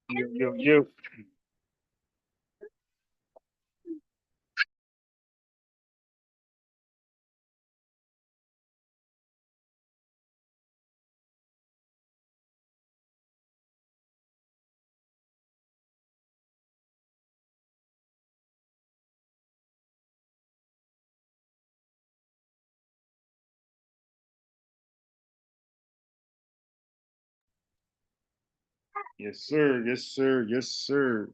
You. Yes, sir. Yes, sir. Yes, sir.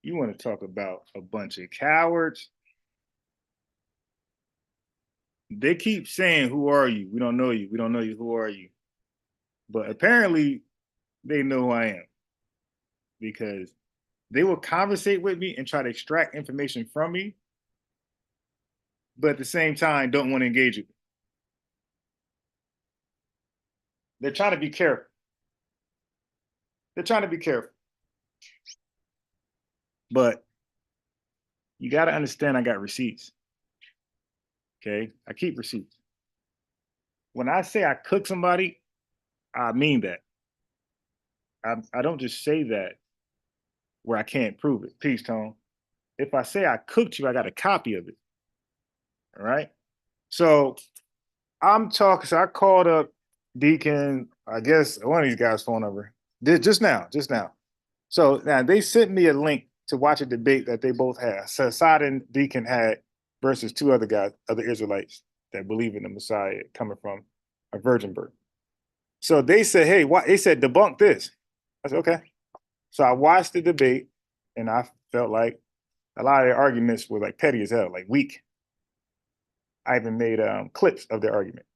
You want to talk about a bunch of cowards? They keep saying, "Who are you? We don't know you. We don't know you. Who are you?" But apparently, they know who I am because they will conversate with me and try to extract information from me, but at the same time, don't want to engage with me. They're trying to be careful. They're trying to be careful. But you got to understand, I got receipts. Okay, I keep receipts. When I say I cook somebody, I mean that. I don't just say that where I can't prove it. Peace, Tone. If I say I cooked you, I got a copy of it. All right. So I'm talking. So I called up Deacon, I guess one of these guys' phone number. Just now, just now. So now they sent me a link to watch a debate that they both had. So Hasad and Deacon had versus two other guys, other Israelites that believe in the Messiah coming from a virgin birth. So they said, hey, what they said, debunk this. I said, okay. So I watched the debate and I felt like a lot of their arguments were like petty as hell, like weak. I even made clips of their argument.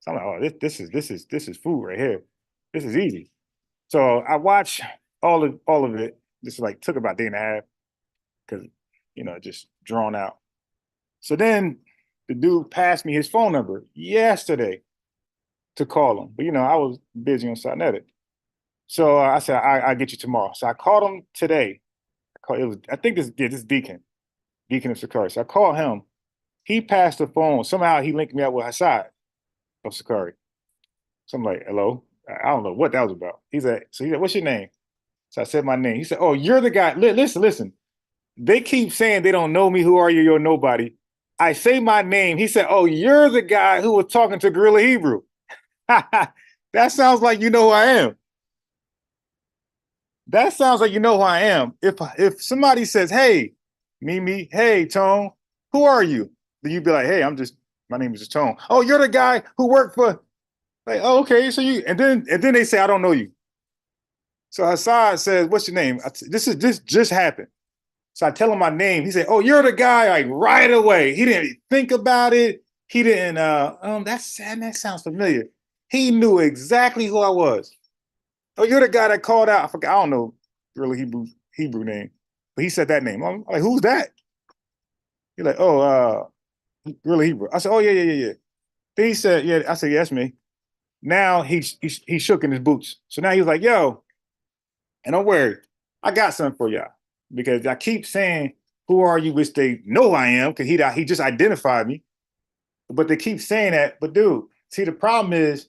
So I'm like, oh, this is food right here. This is easy. So I watched all of it. This like took about a day and a half because just drawn out. So then the dude passed me his phone number yesterday to call him, but I was busy on Sinetta. So I said I'll get you tomorrow. So I called him today. I think this Deacon, Deacon of Sakari. So I called him. He passed the phone. Somehow he linked me up with Hasad of Sakari. So I'm like, hello. I don't know what that was about. He said, what's your name? So I said my name. He said, oh, you're the guy. Listen. They keep saying they don't know me. Who are you? You're nobody. I say my name. He said, oh, you're the guy who was talking to Grla Hebrew. That sounds like you know who I am. That sounds like you know who I am. If somebody says, hey, Mimi, hey, Tone, who are you? Then you'd be like, hey, my name is just Tone. Oh, you're the guy who worked for, like, oh, okay. So and then they say, I don't know you. So Hassan says, what's your name? This just happened. So I tell him my name. He said, oh, you're the guy, like right away. He didn't think about it. He didn't, that sounds familiar. He knew exactly who I was. Oh, you're the guy that called out. I forgot, I don't know really Hebrew name, but he said that name. I'm like, who's that? He's like, oh, really Hebrew. I said, oh, yeah. Then he said, yeah. I said, yeah, that's me. Now he shook in his boots. So now he was like, yo, and don't worry, I got something for y'all. Because I keep saying, who are you? Which they know I am, because he just identified me. But they keep saying that. But dude, see, the problem is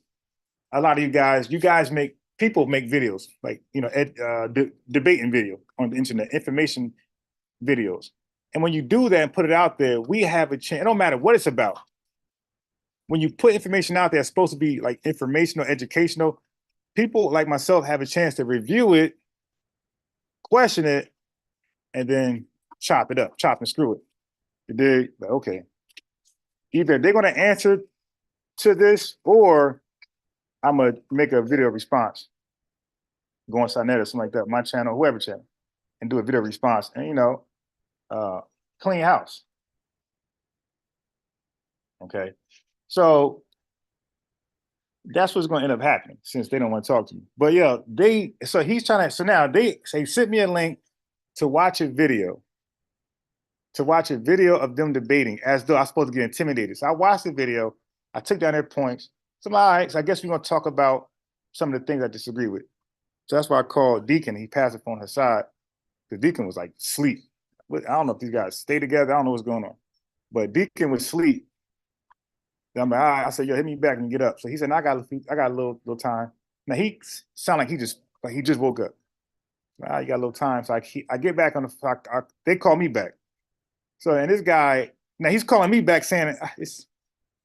a lot of you guys make videos, like, debating video on the internet, information videos. And when you do that and put it out there, we have a chance. It don't matter what it's about. When you put information out there, it's supposed to be like informational, educational. People like myself have a chance to review it, question it, and then chop it up, chop and screw it. They like, okay, either they're gonna answer to this, or I'm gonna make a video response, go on Sinetta or something like that, my channel, whoever channel, and do a video response, and uh, clean house. Okay, so That's what's going to end up happening since they don't want to talk to me. But yeah, so he's trying to, so now they sent me a link to watch a video, of them debating as though I was supposed to get intimidated. So I watched the video, I took down their points. So I'm like, all right, so I guess we're going to talk about some of the things I disagree with. So that's why I called Deacon. He passed the phone to Hasad. The Deacon was like asleep. I don't know if these guys stay together. I don't know what's going on. But Deacon was asleep. I'm like, all right. I said, yo, hit me back and get up. So he said, no, I got a little time. Now he sounded like he just woke up. You got a little time. So I get back on the, they call me back. So, and this guy, now he's calling me back saying it's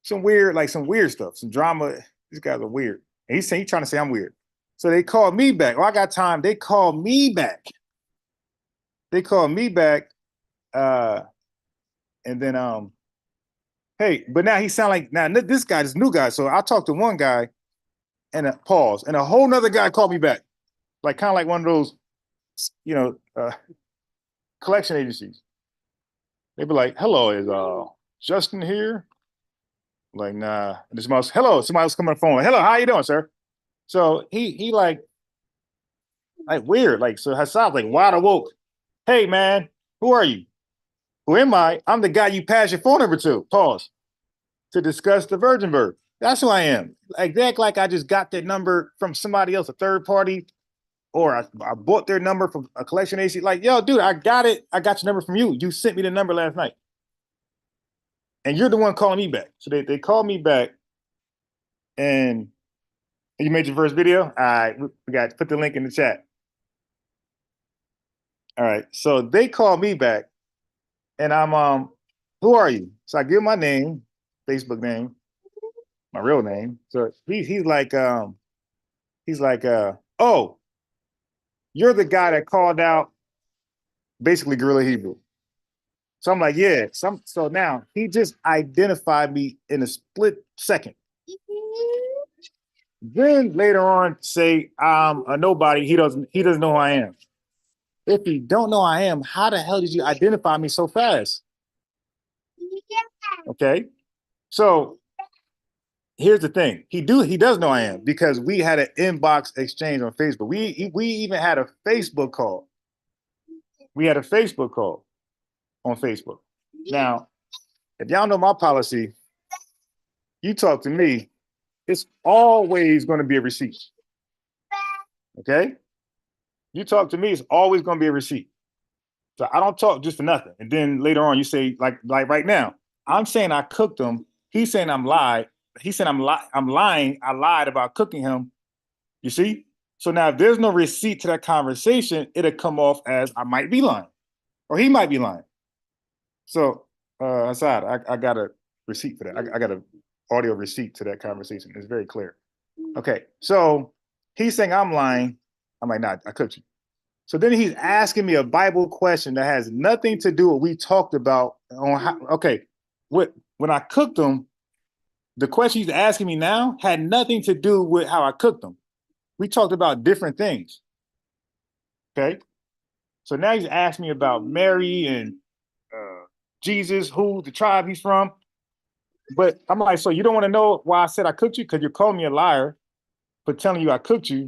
some weird stuff, some drama. These guys are weird. And he's trying to say I'm weird. So they called me back. Oh, I got time. They called me back. And then, hey, but now he sound like, now this new guy. So I talked to one guy and a pause, and a whole nother guy called me back. Like kind of like one of those, collection agencies. They'd be like, hello, is Justin here? Like, nah. This mouse, hello, somebody else coming on the phone. Hello, how you doing, sir? So he like weird. Like, so Hassad's like wide awoke. Hey man, who are you? Who am I? I'm the guy you passed your phone number to. Pause. To discuss the virgin birth. That's who I am. Like, they act like I just got that number from somebody else, a third party, or I bought their number from a collection agency. Like, yo, dude, I got it. I got your number from you. You sent me the number last night. And you're the one calling me back. So they called me back, and you made your first video? All right, we got to put the link in the chat. All right, so they called me back, and I'm, who are you? So I give my name, Facebook name, my real name. So he's like, oh, you're the guy that called out basically Guerrilla Hebrew. So I'm like, yeah. So now he just identified me in a split second. Then later on say I'm a nobody. He doesn't know who I am. If he don't know who I am, how the hell did you identify me so fast? Okay. So here's the thing. He does know I am, because we had an inbox exchange on Facebook. We even had a Facebook call. We had a Facebook call on Facebook. Now, if y'all know my policy, you talk to me, it's always going to be a receipt. Okay? You talk to me, it's always going to be a receipt. So I don't talk just for nothing. And then later on, you say, like right now, I'm saying I cooked him. He's saying I'm lied. He said I'm lying. I lied about cooking him. You see? So now if there's no receipt to that conversation, it'll come off as I might be lying, or he might be lying. So Hasad, I got a receipt for that. I got an audio receipt to that conversation. It's very clear. Okay, so he's saying I'm lying. I'm like, nah, I cooked you. So then he's asking me a Bible question that has nothing to do with what we talked about on how, okay, when I cooked them, the question he's asking me now had nothing to do with how I cooked them. We talked about different things. Okay. So now he's asking me about Mary and Jesus, who the tribe he's from. But I'm like, so you don't want to know why I said I cooked you? Because you're calling me a liar for telling you I cooked you,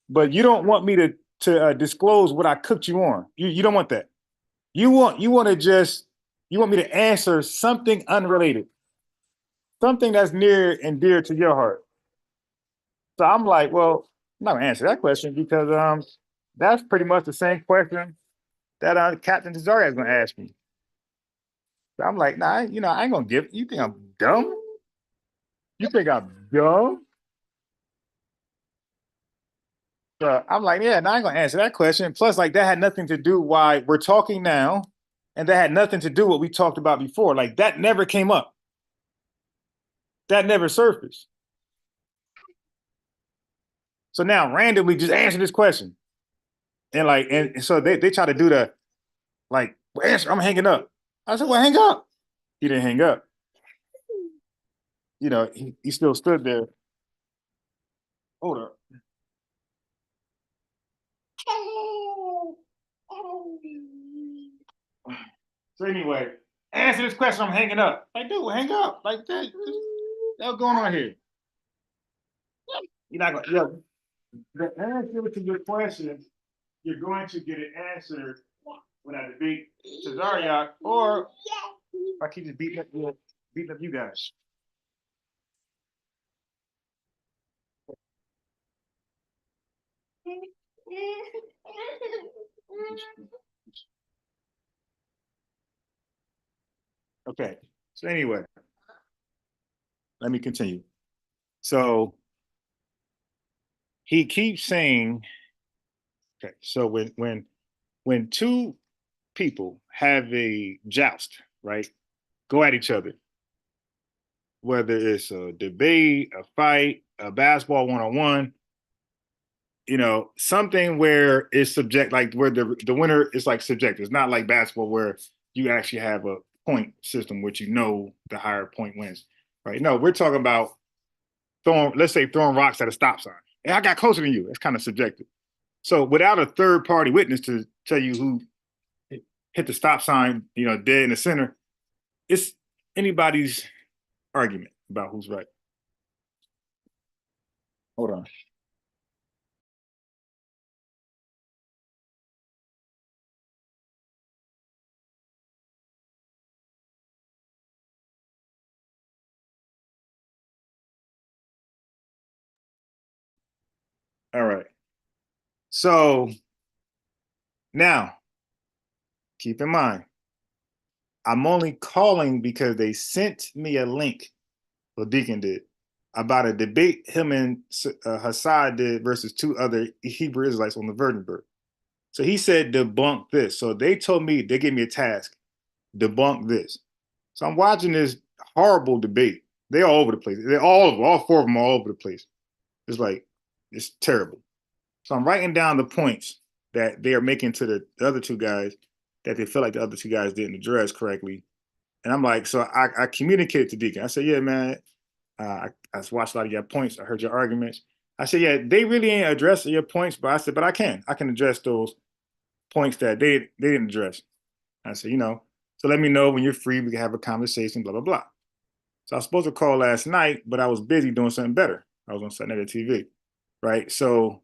but you don't want me to disclose what I cooked you on. You don't want that. You want me to answer something unrelated, something that's near and dear to your heart. So I'm like, well, I'm not gonna answer that question, because that's pretty much the same question that Captain Tazariak is gonna ask me. So I'm like, nah, I ain't gonna give. You think I'm dumb? You think I'm dumb? So I'm like, yeah, nah, I ain't gonna answer that question. Plus, like, that had nothing to do why we're talking now, and that had nothing to do what we talked about before. Like, that never came up. That never surfaced. So now randomly just answer this question. And so they try to do the, like, well, answer, I'm hanging up. I said, well, hang up. He didn't hang up. He still stood there. Hold up. So anyway, answer this question, I'm hanging up. Like, dude, hang up. Like, that's going on here. You're not going to, the answer to your question, you're going to get it answered when I debate Tazariak, or I keep just beating up you guys. Okay. So anyway, let me continue. So he keeps saying, okay, so when two people have a joust, right? Go at each other, whether it's a debate, a fight, a basketball one-on-one, something where it's subject, like where the winner is like subjective. It's not like basketball where you actually have a point system which the higher point wins. Right. No, we're talking about let's say throwing rocks at a stop sign. And I got closer than you. It's kind of subjective. So without a third party witness to tell you who hit the stop sign, dead in the center, it's anybody's argument about who's right. Hold on. All right. So now keep in mind, I'm only calling because they sent me a link, or Deacon did, about a debate him and Hasad did versus two other Hebrew Israelites on the Virgin Birth. So he said debunk this. So they told me, they gave me a task, debunk this. So I'm watching this horrible debate. They're all over the place. They're all four of them are all over the place. It's like, it's terrible. So I'm writing down the points that they are making to the other two guys that they feel like the other two guys didn't address correctly. And I'm like, so I communicated to Deacon. I said, yeah, man, I watched a lot of your points. I heard your arguments. I said, yeah, they really ain't addressing your points, but I said, but I can address those points that they didn't address. I said, so let me know when you're free. We can have a conversation, blah, blah, blah. So I was supposed to call last night, but I was busy doing something better. I was on Saturday TV, right? So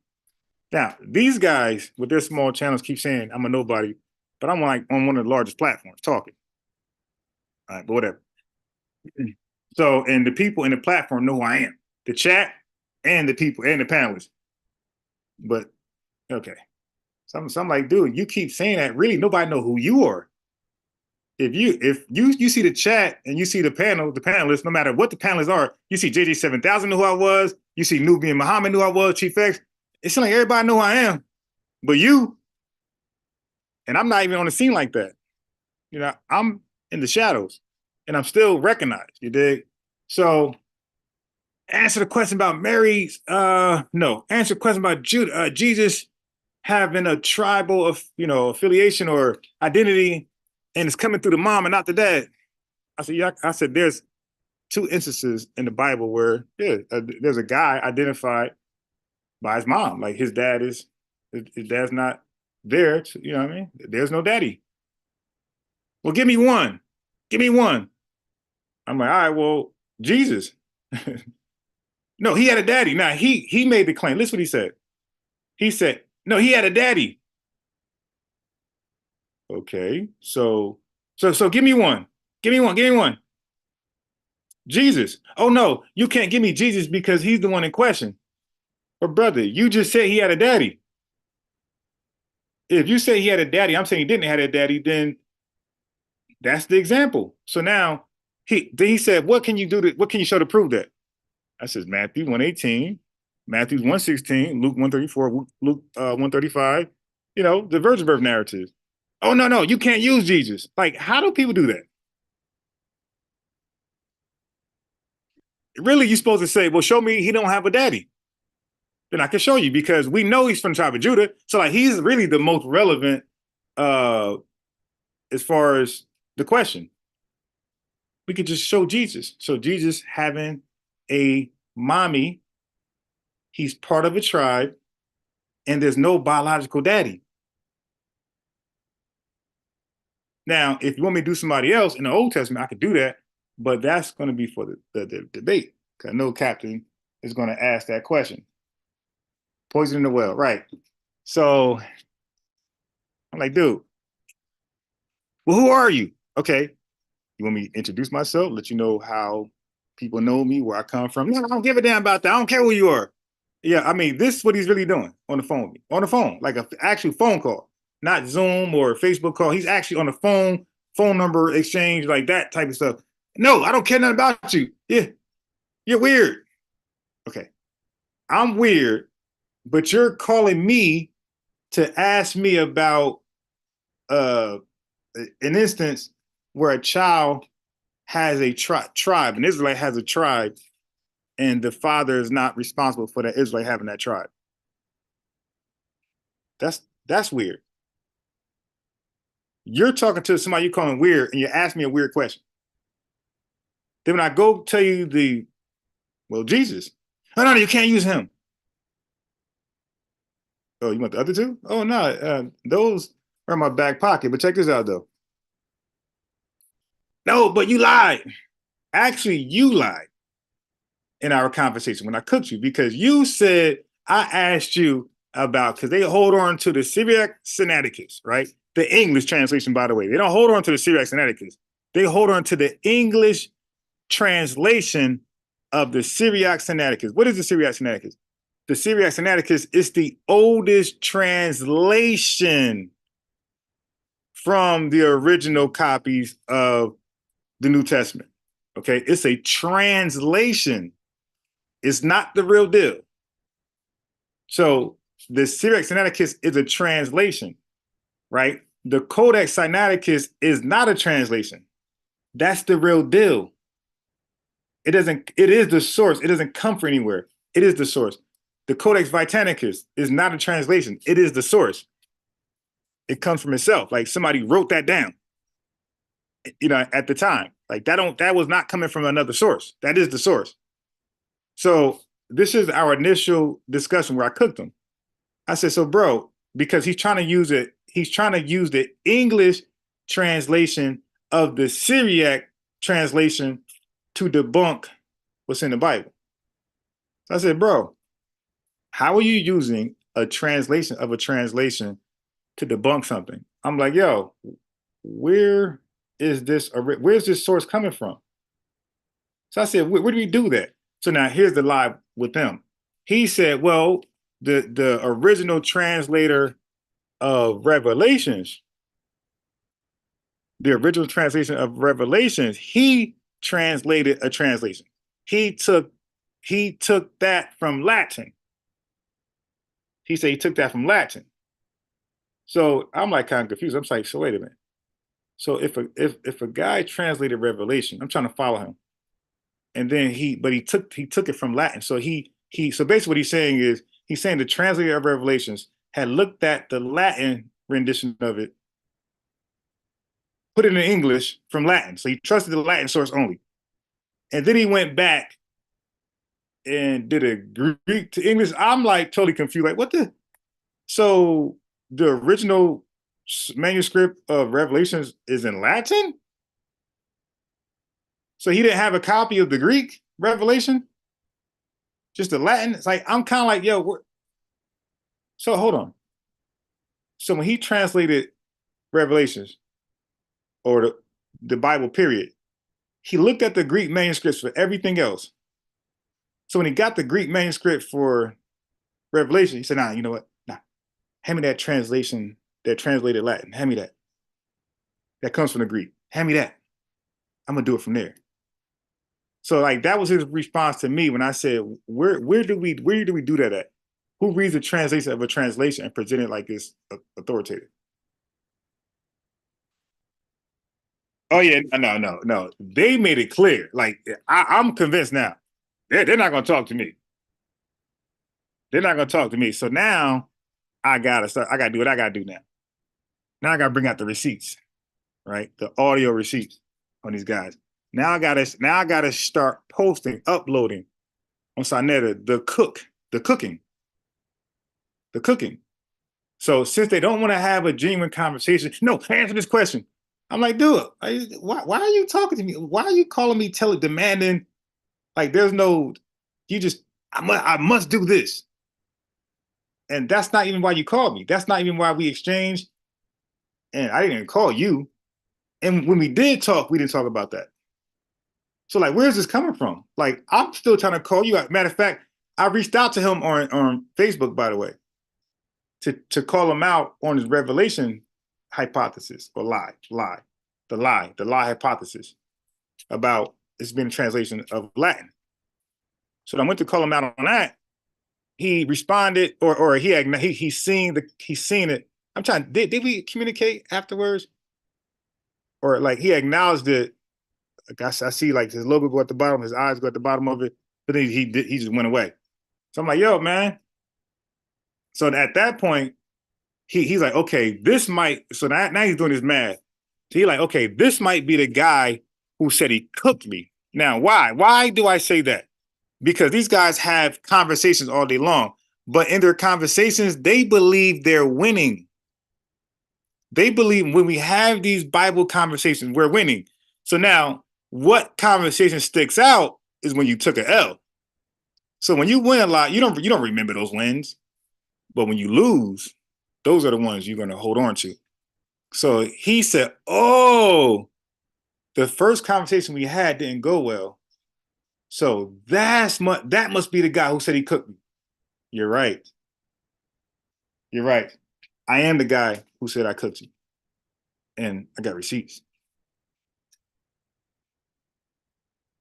now these guys with their small channels keep saying I'm a nobody, but I'm like on one of the largest platforms talking. All right, but whatever. So, and the people in the platform know who I am, the chat and the people and the panelists. But okay. So I'm like, dude, you keep saying that. Really, nobody know who you are. If you see the chat and you see the panelists, no matter what the panelists are, you see JJ7000 knew who I was, you see Nubian Muhammad knew who I was, Chief X. It's like everybody know who I am, but you, and I'm not even on the scene like that. I'm in the shadows and I'm still recognized. You dig? So answer the question about Mary's, no. Answer the question about Jesus having a tribal affiliation or identity, and it's coming through the mom and not the dad. I said, yeah. I said, there's two instances in the Bible where there's a guy identified by his mom, like his dad's not there. You know what I mean? There's no daddy. Well, give me one. Give me one. I'm like, all right, well, Jesus. No, he had a daddy. Now he made the claim. Listen what he said. He said, no, he had a daddy. Okay, so give me one. Give me one. Give me one. Jesus. Oh no, you can't give me Jesus because he's the one in question. But brother, you just said he had a daddy. If you say he had a daddy, I'm saying he didn't have a daddy, then that's the example. So now he said, what can you show to prove that? I says Matthew 1:18, Matthew 1:16, Luke 1:34, Luke 1:35, the virgin birth narrative. Oh no, you can't use Jesus. Like, how do people do that? Really, you're supposed to say, well, show me he don't have a daddy. Then I can show you because we know he's from the tribe of Judah. So like he's really the most relevant as far as the question. We could just show Jesus. So Jesus having a mommy, he's part of a tribe, and there's no biological daddy. Now, if you want me to do somebody else in the Old Testament, I could do that, but that's going to be for the debate. I know Captain is going to ask that question. Poison in the well, right? So I'm like, dude, well, who are you? Okay, you want me to introduce myself, let you know how people know me, where I come from? No, I don't give a damn about that. I don't care who you are. Yeah, I mean, this is what he's really doing on the phone. On the phone, like an actual phone call, not Zoom or Facebook call. He's actually on the phone number exchange, like that type of stuff. No, I don't care nothing about you. Yeah, you're weird. Okay, I'm weird, but you're calling me to ask me about uh an instance where a child has a tribe, an Israelite has a tribe, and the father is not responsible for that Israelite having that tribe. That's weird. You're talking to somebody you calling weird, and you ask me a weird question. Then when I go tell you Jesus, no, you can't use him. Oh, you want the other two? Oh no, those are in my back pocket. But check this out though. No, but you lied. Actually, you lied in our conversation when I cooked you because you said I asked you about because they hold on to the Syriac Sinaiticus, right? The English translation, by the way. They don't hold on to the Syriac Sinaiticus. They hold on to the English translation of the Syriac Sinaiticus. What is the Syriac Sinaiticus? The Syriac Sinaiticus is the oldest translation from the original copies of the New Testament. Okay, it's a translation. It's not the real deal. So the Syriac Sinaiticus is a translation, right? The Codex Sinaiticus is not a translation. That's the real deal. It is the source. It doesn't come from anywhere. It is the source. The Codex Vaticanus is not a translation. It is the source. It comes from itself. Like somebody wrote that down, at the time. Like that was not coming from another source. That is the source. So this is our initial discussion where I cooked him. I said, so bro, because he's trying to use the English translation of the Syriac translation to debunk what's in the Bible. So I said, bro, how are you using a translation of a translation to debunk something? I'm like, yo, where's this source coming from? So I said, where do we do that? So now here's the lie with them. He said, well, the original translator of Revelations, the original translation of Revelations, he translated a translation. He took that from Latin. He said he took that from Latin. So I'm like kind of confused. I'm like, so wait a minute. So if a guy translated Revelation, I'm trying to follow him, and then he took it from Latin. So so basically what he's saying is he's saying the translator of Revelations had looked at the Latin rendition of it, put it in English from Latin. So he trusted the Latin source only. And then he went back and did a Greek to English. I'm like totally confused. Like, what the? So the original manuscript of Revelations is in Latin? So he didn't have a copy of the Greek Revelation? Just the Latin? It's like, I'm kind of like, yo, so hold on. So when he translated Revelations or the Bible, period, he looked at the Greek manuscripts for everything else. So when he got the Greek manuscript for Revelation, he said, nah, you know what? Nah, hand me that translation that translated Latin. Hand me that. That comes from the Greek. Hand me that. I'm going to do it from there. So like that was his response to me when I said, where do we do that at? Who reads the translation of a translation and present it like this authoritative? Oh yeah, no. They made it clear. Like I'm convinced now. They're not gonna talk to me. They're not gonna talk to me. So now I gotta do what I gotta do now. Now I gotta bring out the receipts, right? The audio receipts on these guys. Now I gotta start posting, uploading on Sonetta the cooking. So since they don't want to have a genuine conversation, no, answer this question. I'm like, dude, why are you talking to me? Why are you calling me demanding? Like, there's no, I must do this. And that's not even why you called me. That's not even why we exchanged. And I didn't even call you. And when we did talk, we didn't talk about that. So like, where's this coming from? Like, I'm still trying to call you out. Matter of fact, I reached out to him on Facebook, by the way, to call him out on his revelation hypothesis or the lie hypothesis about it's been a translation of Latin. So I went to call him out on that. He responded, or he's seen it. I'm trying. Did we communicate afterwards, or like he acknowledged it? Like I see like his logo go at the bottom, his eyes go at the bottom of it, but then he just went away. So I'm like, yo, man. So at that point, he's like, okay, this might. So now he's doing his math. So he's like, okay, this might be the guy who said he cooked me. Now, why? Why do I say that? Because these guys have conversations all day long, but in their conversations, they believe they're winning. They believe when we have these Bible conversations, we're winning. So now, what conversation sticks out is when you took an L. So when you win a lot, you don't remember those wins, but when you lose, those are the ones you're going to hold on to. So he said, "Oh, the first conversation we had didn't go well. So that must be the guy who said he cooked me." You're right. You're right. I am the guy who said I cooked you, and I got receipts,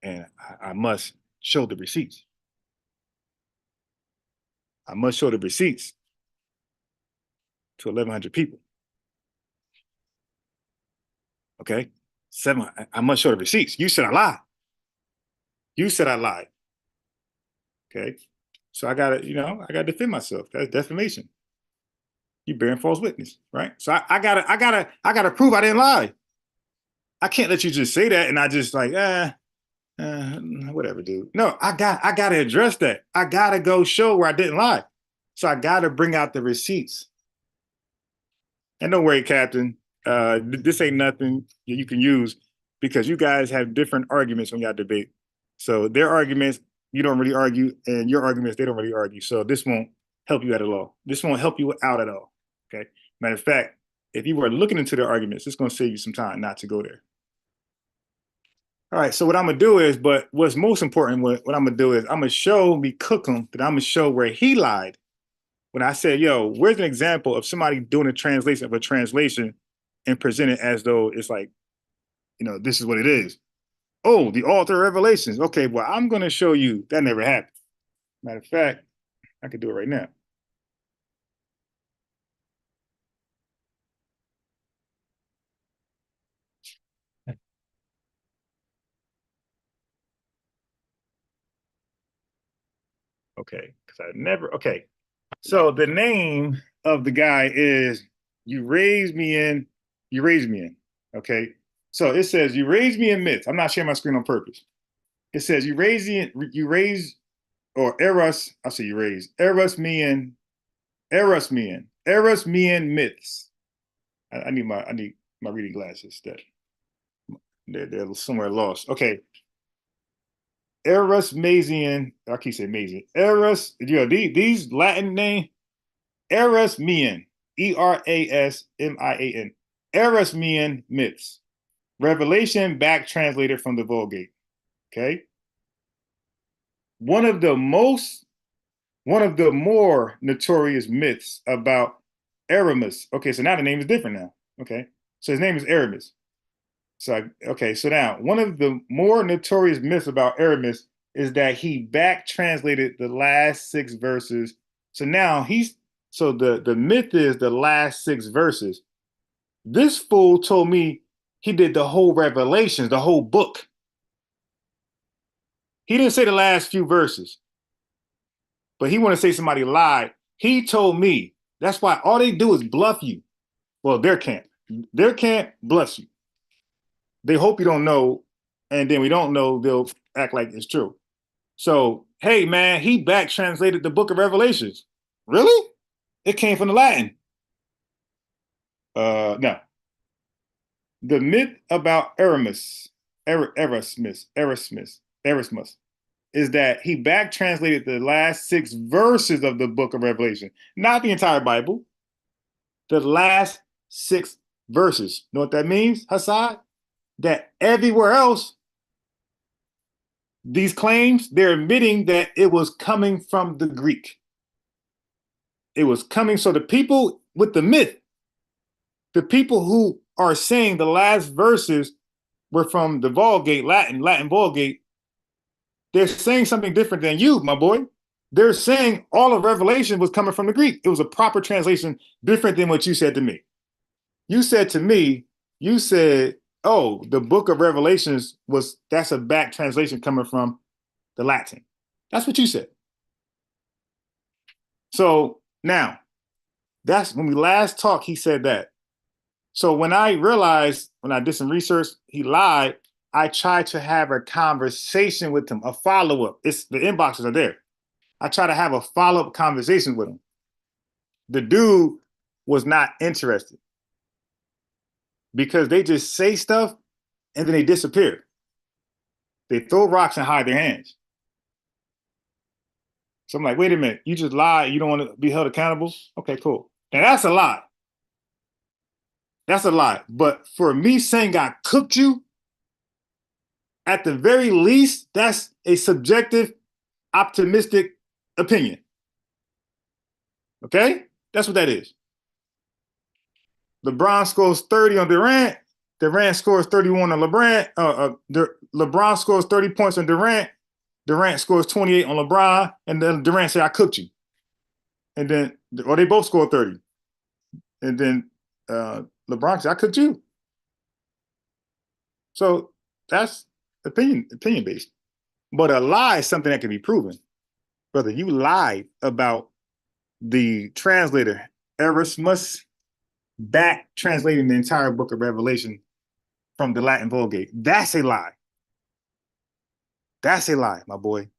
and I must show the receipts. I must show the receipts to 1,100 people. Okay, I must show the receipts. You said I lied. You said I lied. Okay, so I gotta, I gotta defend myself. That's defamation. You bearing false witness, right? So I gotta prove I didn't lie. I can't let you just say that and I just like, whatever, dude. No, I gotta address that. I gotta go show where I didn't lie. So I gotta bring out the receipts. And don't worry, Captain. This ain't nothing you can use because you guys have different arguments when y'all debate. So their arguments you don't really argue, and your arguments they don't really argue. So this won't help you at all. This won't help you out at all. Okay. Matter of fact, if you were looking into their arguments, it's going to save you some time not to go there. All right. So what I'm gonna do is, but what's most important, what I'm gonna do is I'm gonna show me cook him that I'm gonna show where he lied when I said, yo, where's an example of somebody doing a translation of a translation and present it as though it's like, this is what it is. Oh, the author of Revelations. Okay, well, I'm going to show you that never happened. Matter of fact, I could do it right now. Okay, because I never, okay. So the name of the guy is You Raised Me In, You Raised Me In. Okay. So it says You Raised Me in Myths. I'm not sharing my screen on purpose. It says you raise, or Eros, I'll say you raise, Eros me in myths. I need my reading glasses. They're somewhere lost. Okay. Erasmian, I keep saying Mazian. These Latin name, Erasmian, Erasmian, Erasmian myths. Revelation back translated from the Vulgate. Okay. One of the more notorious myths about Aramis. Okay, so now the name is different now. Okay, so his name is Aramis. So now one of the more notorious myths about Aramis is that he back translated the last 6 verses. So now the myth is the last 6 verses. This fool told me he did the whole Revelations, the whole book. He didn't say the last few verses, but he want to say somebody lied. He told me. That's why all they do is bluff you. Well, their camp bluff you. They hope you don't know, and then we don't know, they'll act like it's true. So, hey, man, he back translated the book of Revelations. Really? It came from the Latin. No. The myth about Erasmus is that he back translated the last 6 verses of the book of Revelation, not the entire Bible, the last 6 verses. You know what that means, Hasad? That everywhere else, these claims, they're admitting that it was coming from the Greek. It was coming. So the people with the myth, the people who are saying the last verses were from the Vulgate, Latin Vulgate, they're saying something different than you, my boy. They're saying all of Revelation was coming from the Greek. It was a proper translation, different than what you said to me. You said to me, you said, oh, the book of Revelations that's a back translation coming from the Latin. That's what you said. So now, that's when we last talked, he said that. So when I realized, when I did some research, he lied, I tried to have a conversation with him, a follow-up. The inboxes are there. I tried to have a follow-up conversation with him. The dude was not interested because they just say stuff and then they disappear. They throw rocks and hide their hands. So I'm like, wait a minute, you just lied, you don't want to be held accountable? Okay, cool. Now that's a lie. That's a lie. But for me saying I cooked you, at the very least, that's a subjective, optimistic opinion. Okay? That's what that is. LeBron scores 30 on Durant. Durant scores 31 on LeBron. LeBron scores 30 points on Durant. Durant scores 28 on LeBron. And then Durant say, I cooked you. And then, or they both scored 30. And then LeBron said, I cooked you. So that's opinion based. But a lie is something that can be proven. Brother, you lied about the translator, Erasmus, back translating the entire book of Revelation from the Latin Vulgate. That's a lie. That's a lie, my boy.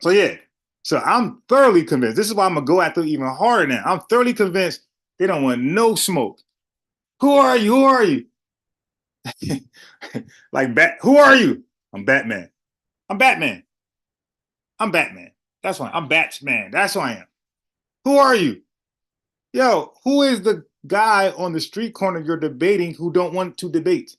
So yeah, so I'm thoroughly convinced. This is why I'm gonna go after even harder now. I'm thoroughly convinced they don't want no smoke. Who are you? Who are you? Who are you? I'm Batman. I'm Batman. I'm Batman. That's why I'm Batman. That's who I am. Who are you? Yo, who is the guy on the street corner you're debating who don't want to debate?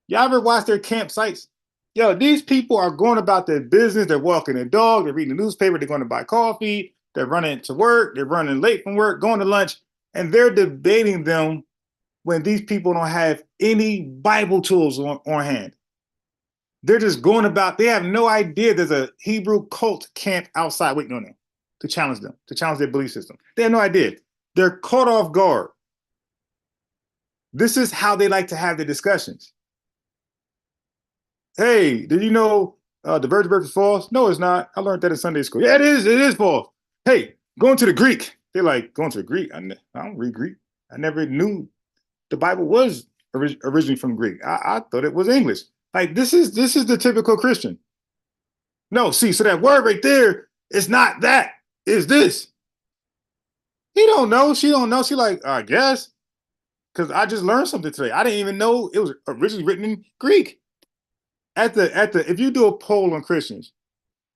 Y'all ever watch their campsites? Yo, these people are going about their business. They're walking their dog. They're reading the newspaper. They're going to buy coffee. They're running to work. They're running late from work, going to lunch. And they're debating them when these people don't have any Bible tools on hand. They're just going about, they have no idea there's a Hebrew cult camp outside waiting on them to challenge them, to challenge their belief system. They have no idea. They're caught off guard. This is how they like to have the discussions. Hey, did you know the Virgin Birth is false? No, it's not. I learned that in Sunday school. Yeah, it is false. Hey, going to the Greek. They're like, going to the Greek? I don't read Greek. I never knew the Bible was originally from Greek. I thought it was English. Like, this is the typical Christian. No, see, so that word right there is not that. It's this. He don't know. She don't know. She like, I guess. Because I just learned something today. I didn't even know it was originally written in Greek. If you do a poll on Christians,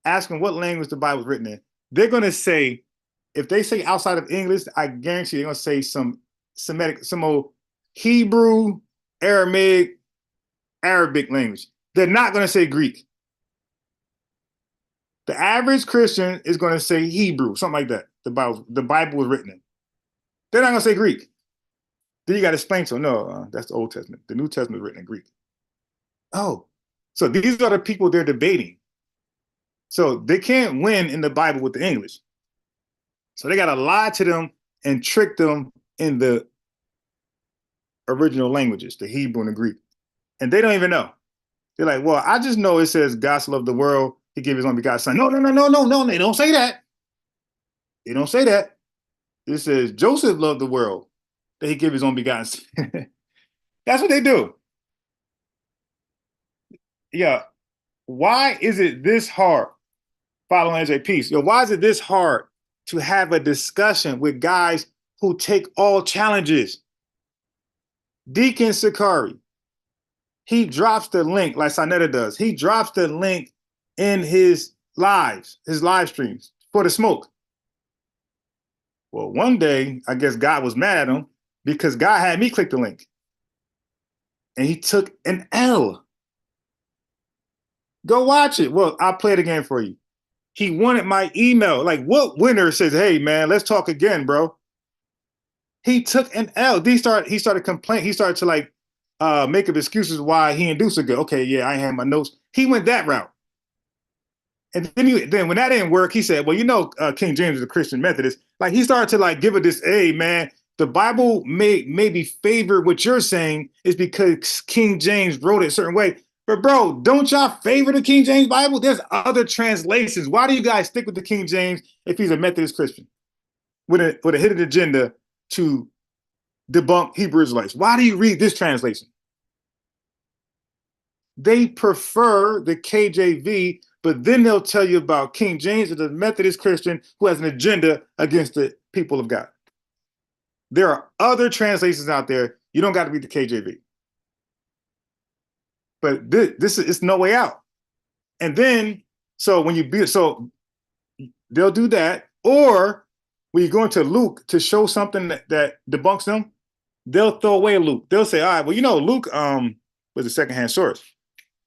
ask them what language the Bible was written in, they're gonna say, if they say outside of English, I guarantee they're gonna say some Semitic, some old Hebrew, Aramaic, Arabic language. They're not gonna say Greek. The average Christian is gonna say Hebrew, something like that. The Bible was written in. They're not gonna say Greek. Then you got to explain to them, no, that's the Old Testament. The New Testament is written in Greek. Oh, so these are the people they're debating. So they can't win in the Bible with the English. So they got to lie to them and trick them in the original languages, the Hebrew and the Greek. And they don't even know. They're like, well, I just know it says God loved the world. He gave his only begotten son. No. They don't say that. They don't say that. It says Joseph loved the world, that he gave his own begotten son. That's what they do. Yeah. Why is it this hard? Following NJ Peace. Yo, why is it this hard to have a discussion with guys who take all challenges? Deacon Sakari, He drops the link like Sonetta does. He drops the link in his live streams for the smoke. Well, one day, I guess God was mad at him because God had me click the link. And he took an L. Go watch it. Well, I'll play it again for you. He wanted my email. Like, what winner says, hey, man, let's talk again, bro? He took an L. He started complaining. He started to like make up excuses why he didn't do so good. Okay, yeah, I had my notes. He went that route. And then when that didn't work, he said, well, King James is a Christian Methodist. Like he started to like give it this, hey, man, the Bible may be favored what you're saying is because King James wrote it a certain way. But bro, don't y'all favor the King James Bible? There's other translations. Why do you guys stick with the King James if he's a Methodist Christian with a hidden agenda to debunk Hebrew Israelites? Why do you read this translation? They prefer the KJV, but then they'll tell you about King James as a Methodist Christian who has an agenda against the people of God. There are other translations out there. You don't got to read the KJV. But this is no way out. And then, so they'll do that. Or when you go into Luke to show something that debunks them, they'll throw away Luke. They'll say, all right, well, Luke was a secondhand source.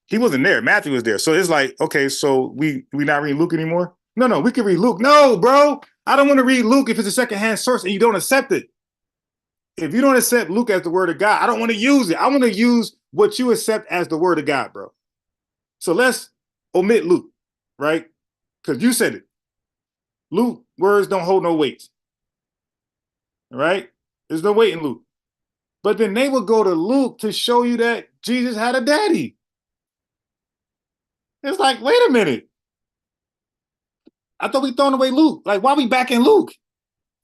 He wasn't there. Matthew was there. So it's like, okay, so we not reading Luke anymore? No, we can read Luke. No, bro, I don't want to read Luke if it's a secondhand source and you don't accept it. If you don't accept Luke as the word of God, I don't want to use it. I want to use what you accept as the word of God, bro. So let's omit Luke, right? Because you said it. Luke words don't hold no weight. All right? There's no weight in Luke. But then they will go to Luke to show you that Jesus had a daddy. It's like, wait a minute. I thought we thrown away Luke. Like, why are we back in Luke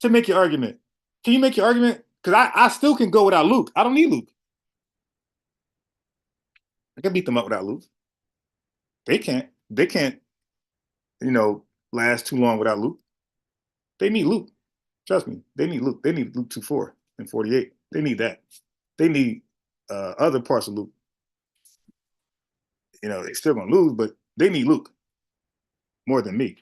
to make your argument? Can you make your argument? Because I still can go without Luke. I don't need Luke. I can beat them up without Luke. They can't, last too long without Luke. They need Luke. Trust me, they need Luke. They need Luke 2:4 and 48. They need that. They need other parts of Luke. They're still going to lose, but they need Luke more than me.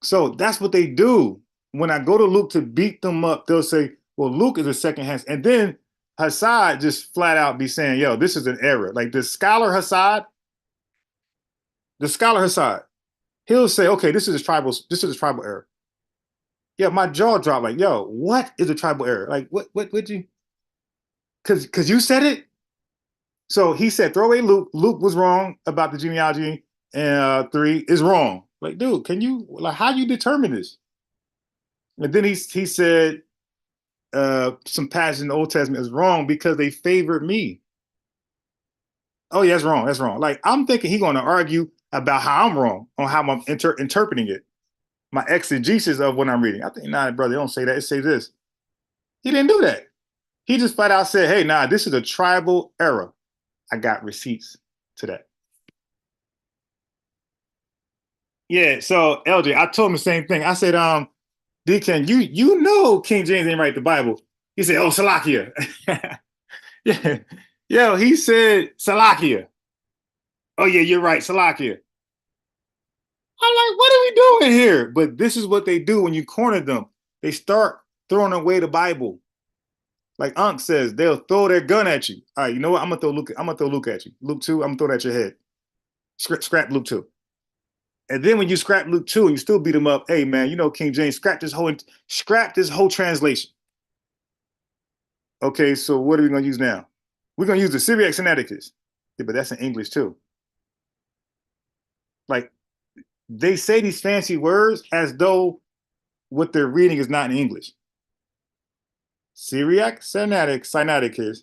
So that's what they do. When I go to Luke to beat them up, they'll say, well, Luke is a secondhand. And then Hasad just flat out be saying, yo, this is an error. Like the scholar Hasad, he'll say, okay, this is a tribal error. Yeah, my jaw dropped like, yo, what is a tribal error? Like, what would you? Because you said it. So he said, throw away Luke. Luke was wrong about the genealogy, and 3 is wrong. Like, dude, can you, like, how do you determine this? And then he said some passage in the Old Testament is wrong because they favored me. Oh, yeah, that's wrong. That's wrong. Like, I'm thinking he's going to argue about how I'm wrong on how I'm interpreting it. My exegesis of what I'm reading. I think, nah, brother, don't say that. It says this. He didn't do that. He just flat out said, hey, nah, this is a tribal error. I got receipts to that. Yeah, so LJ, I told him the same thing. I said, Deacon, you know King James didn't write the Bible. He said, oh, Salakia. Yeah. Yo, he said Salakia. Oh, yeah, you're right, Salakia. I'm like, what are we doing here? But this is what they do when you corner them. They start throwing away the Bible. Like Unc says, they'll throw their gun at you. All right, you know what? I'm gonna throw Luke at you. Luke 2, I'm gonna throw that at your head. Scrap Luke 2. And then when you scrap Luke 2 and you still beat him up, hey man, King James, scrap this whole translation. Okay, so what are we gonna use now? We're gonna use the Syriac Sinaiticus. Yeah, but that's in English too. Like, they say these fancy words as though what they're reading is not in English. Syriac Sinaiticus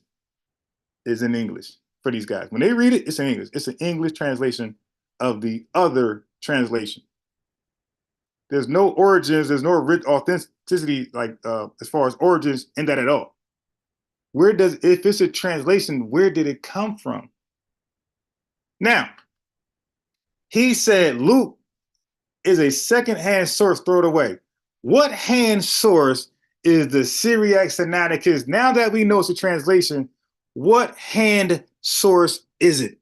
is in English for these guys. When they read it, it's in English. It's an English translation of the other translation. There's no origins, there's no authenticity, like as far as origins in that at all. If it's a translation, where did it come from? Now, he said Luke is a second-hand source, throw it away. What hand source is the Syriac Sinaiticus? Now that we know it's a translation, What hand source is it?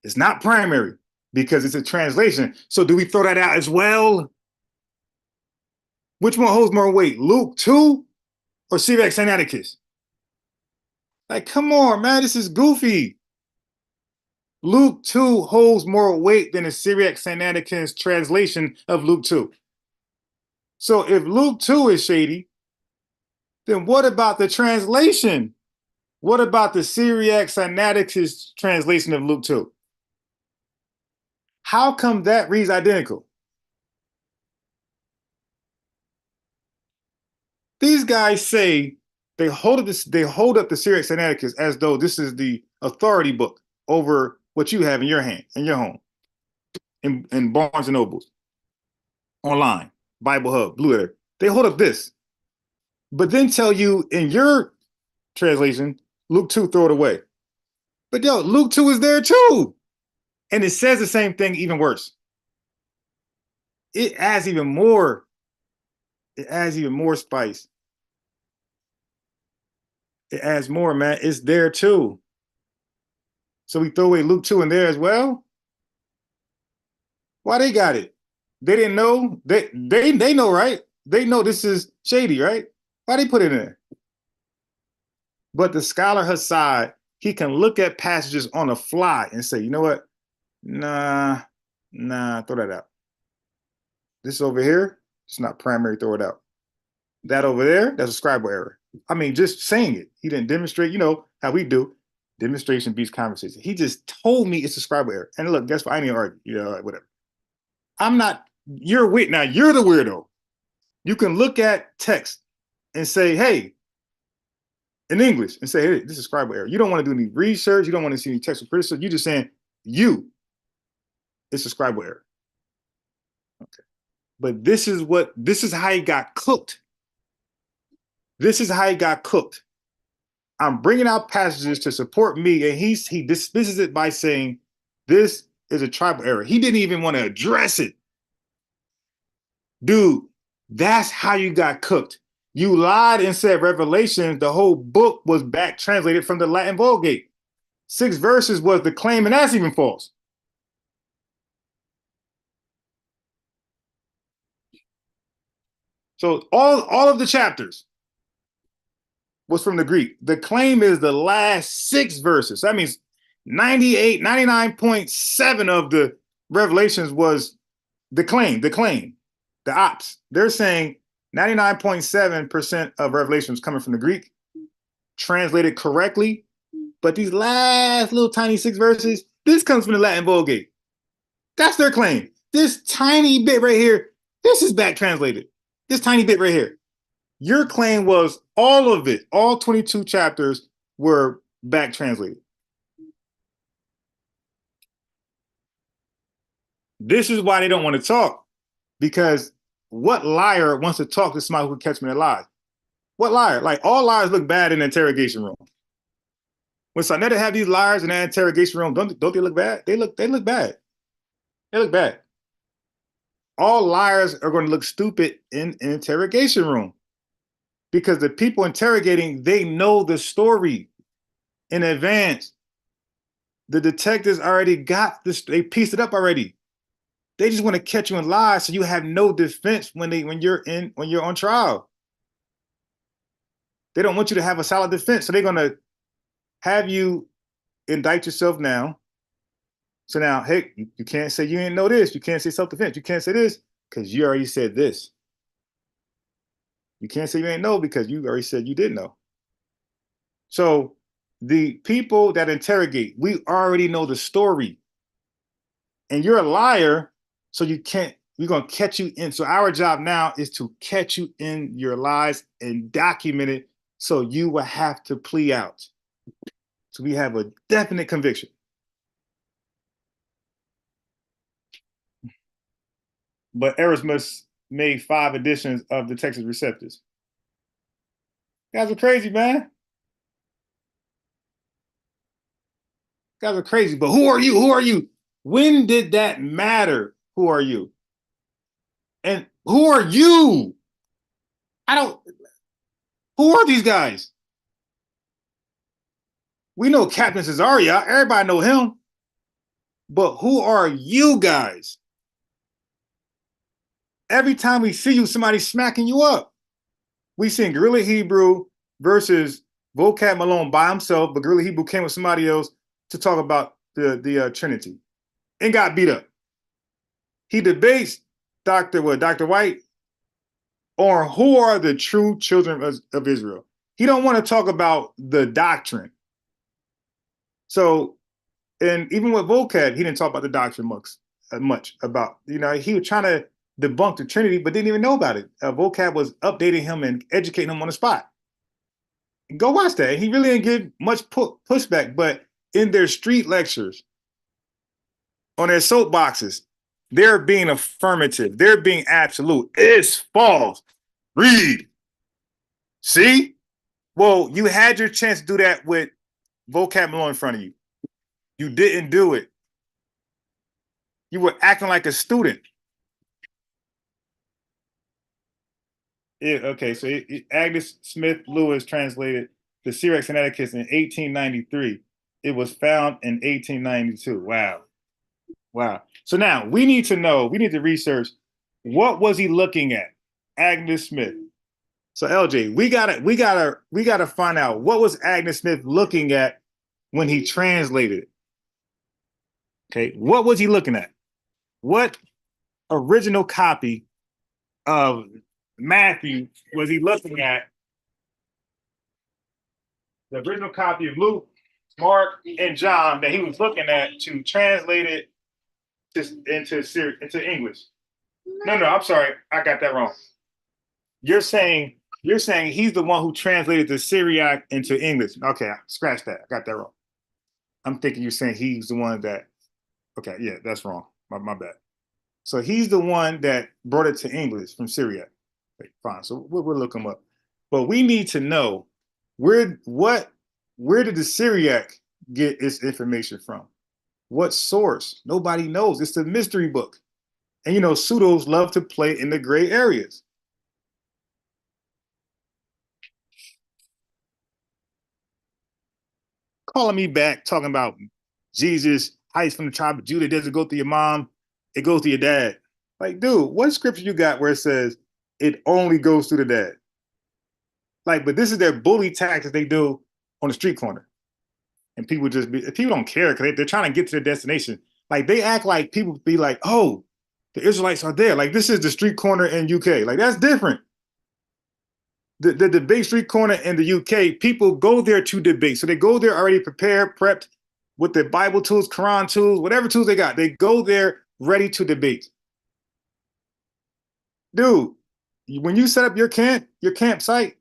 It's not primary because it's a translation. So do we throw that out as well? Which one holds more weight, Luke 2 or Syriac Sinaiticus? Like, come on, man, this is goofy. Luke 2 holds more weight than the Syriac Sinaiticus translation of Luke 2. So if Luke 2 is shady, then what about the translation? What about the Syriac Sinaiticus translation of Luke 2? How come that reads identical? These guys say they hold up the Syriac Sinaiticus as though this is the authority book over what you have in your hand, in your home, in Barnes and Nobles, online, Bible Hub, Blue Letter. They hold up this, but then tell you in your translation, Luke 2, throw it away. But yo, Luke 2 is there too. And it says the same thing, even worse. It adds even more spice. It adds more, man. It's there too. So we throw away Luke 2 in there as well? Why they got it? They didn't know. They know, right? They know this is shady, right? Why they put it in there? But the scholar Hasad, he can look at passages on the fly and say, you know what? Nah, throw that out. This over here, it's not primary, throw it out. That over there, that's a scribal error. I mean, just saying it. He didn't demonstrate, you know, how we do. Demonstration beats conversation. He just told me it's a scribal error. And look, guess what? I didn't argue, you know, whatever. I'm not, you're weird. Now, you're the weirdo. You can look at text and say, hey, in English, and say, hey, this is scribal error. You don't want to do any research. You don't want to see any textual criticism. You're just saying, it's a scribal error. Okay. But this is how he got cooked. This is how he got cooked. I'm bringing out passages to support me, and he dismisses it by saying this is a tribal error. He didn't even want to address it. Dude, that's how you got cooked. You lied and said Revelation, the whole book was back translated from the Latin Vulgate. 6 verses was the claim, and that's even false. So all of the chapters was from the Greek. The claim is the last 6 verses. That means 99.7 of the Revelations was the claim, the ops. They're saying 99.7% of Revelations coming from the Greek, translated correctly. But these last little tiny 6 verses, this comes from the Latin Vulgate. That's their claim. This tiny bit right here, this is back translated. This tiny bit right here. Your claim was all of it, all 22 chapters were back translated. This is why they don't want to talk, because what liar wants to talk to somebody who catch me in lies? What liar? Like, all liars look bad in the interrogation room. When Sonetta have these liars in that interrogation room, don't they look bad? They look bad. They look bad. All liars are going to look stupid in an interrogation room, because the people interrogating, they know the story in advance. The detectives already got this, they pieced it up already. They just want to catch you in lies so you have no defense when you're on trial. They don't want you to have a solid defense, so they're going to have you indict yourself now. So now, hey, you can't say you didn't know this. You can't say self-defense. You can't say this because you already said this. You can't say you didn't know because you already said you did know. So the people that interrogate, we already know the story. And you're a liar, so you can't, we're going to catch you in. So our job now is to catch you in your lies and document it so you will have to plea out. So we have a definite conviction. But Erasmus made 5 editions of the Texas Receptors. Guys are crazy, man. Guys are crazy. But who are you? Who are you? When did that matter? Who are you? And who are you? Who are these guys? We know Captain Cesario. Everybody know him. But who are you guys? Every time we see you, somebody's smacking you up. We seen Guerrilla Hebrew versus Vocab Malone by himself, but Guerrilla Hebrew came with somebody else to talk about the Trinity and got beat up. He debates Dr. White on who are the true children of Israel. He don't want to talk about the doctrine. So, and even with Vocab, he didn't talk about the doctrine much about, he was trying to debunk the Trinity, but didn't even know about it. Vocab was updating him and educating him on the spot. Go watch that. He really didn't get much pushback, but in their street lectures, on their soapboxes, they're being affirmative. They're being absolute. It's false. Read. See? Well, you had your chance to do that with Vocab Malone in front of you. You didn't do it. You were acting like a student. Okay, so Agnes Smith Lewis translated the Syriac Sinaiticus in 1893. It was found in 1892. Wow. Wow. So now we need to research, what was he looking at? Agnes Smith. So LJ, we gotta find out, what was Agnes Smith looking at when he translated it? Okay, what was he looking at? What original copy of Matthew was he looking at? The original copy of Luke, Mark, and John that he was looking at to translate it into English. No, I'm sorry, I got that wrong. You're saying he's the one who translated the Syriac into English. Okay, scratch that. I got that wrong. I'm thinking you're saying he's the one that. Okay, yeah, that's wrong. My bad. So he's the one that brought it to English from Syriac. Okay, fine. So we'll look him up. But we need to know where did the Syriac get its information from? What source? Nobody knows. It's a mystery book. And pseudos love to play in the gray areas. Calling me back, talking about Jesus, heights from the tribe of Judah, doesn't go through your mom, it goes through your dad. Like, dude, what scripture you got where it says it only goes through the dad? Like, but this is their bully tactics they do on the street corner. And people don't care because they're trying to get to their destination. Like, they act like people be like, oh, the Israelites are there. Like, this is the street corner in UK. Like, that's different. The debate street corner in the UK, people go there to debate. So they go there already prepared, prepped with their Bible tools, Quran tools, whatever tools they got. They go there ready to debate. Dude, when you set up your campsite,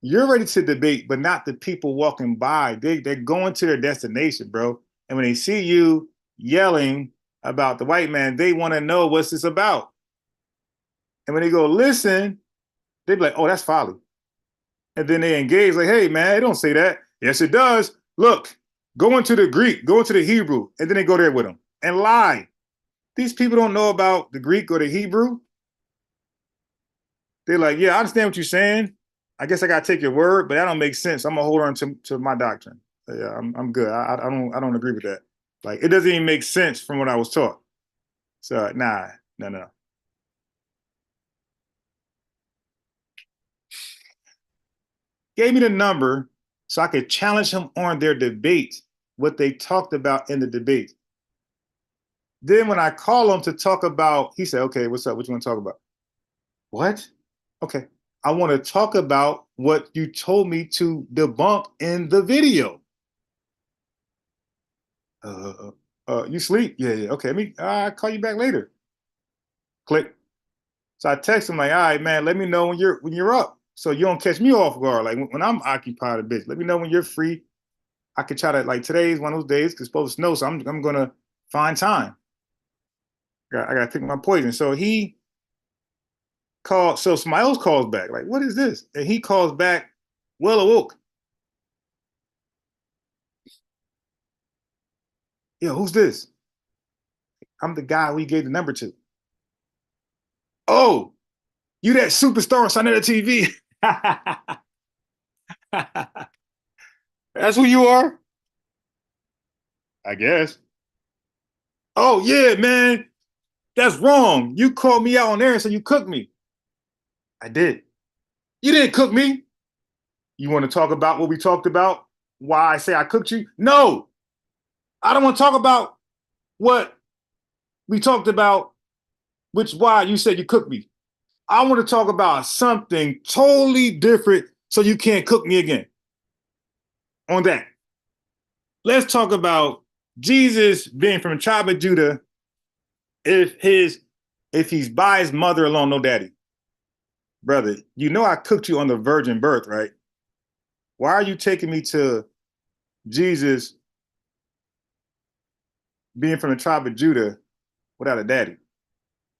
you're ready to debate, but not the people walking by. They're going to their destination, bro. And when they see you yelling about the white man, they want to know what's this about. And when they go listen, they be like, oh, that's folly. And then they engage like, hey, man, it don't say that. Yes, it does. Look, go into the Greek, go into the Hebrew, and then they go there with them and lie. These people don't know about the Greek or the Hebrew. They're like, yeah, I understand what you're saying. I guess I got to take your word, but that don't make sense. I'm going to hold on to my doctrine. Yeah, I'm good. I don't agree with that. Like, it doesn't even make sense from what I was taught. So, nah, no. Gave me the number so I could challenge him on their debate, what they talked about in the debate. Then when I call him to talk about, he said, okay, what's up? What you want to talk about? What? Okay. I want to talk about what you told me to debunk in the video. You sleep? Yeah. Okay, I'll call you back later. Click. So I text him like, all right, man, let me know when you're up, so you don't catch me off guard. Like when I'm occupied a bit, let me know when you're free. I could try to, like, today's one of those days because it's supposed to snow, so I'm gonna find time. I gotta pick my poison. So he called. So Smiles calls back, like, what is this? And he calls back, well awoke. Yo, who's this? I'm the guy we gave the number to. Oh, you that superstar on Sunday TV. That's who you are? I guess. Oh, yeah, man. That's wrong. You called me out on air and said you cooked me. I did. You didn't cook me. You want to talk about what we talked about? Why I say I cooked you? No, I don't want to talk about what we talked about, which why you said you cooked me. I want to talk about something totally different so you can't cook me again. On that, let's talk about Jesus being from the tribe of Judah if he's by his mother alone, no daddy. Brother, you know I cooked you on the virgin birth, right? Why are you taking me to Jesus being from the tribe of Judah without a daddy?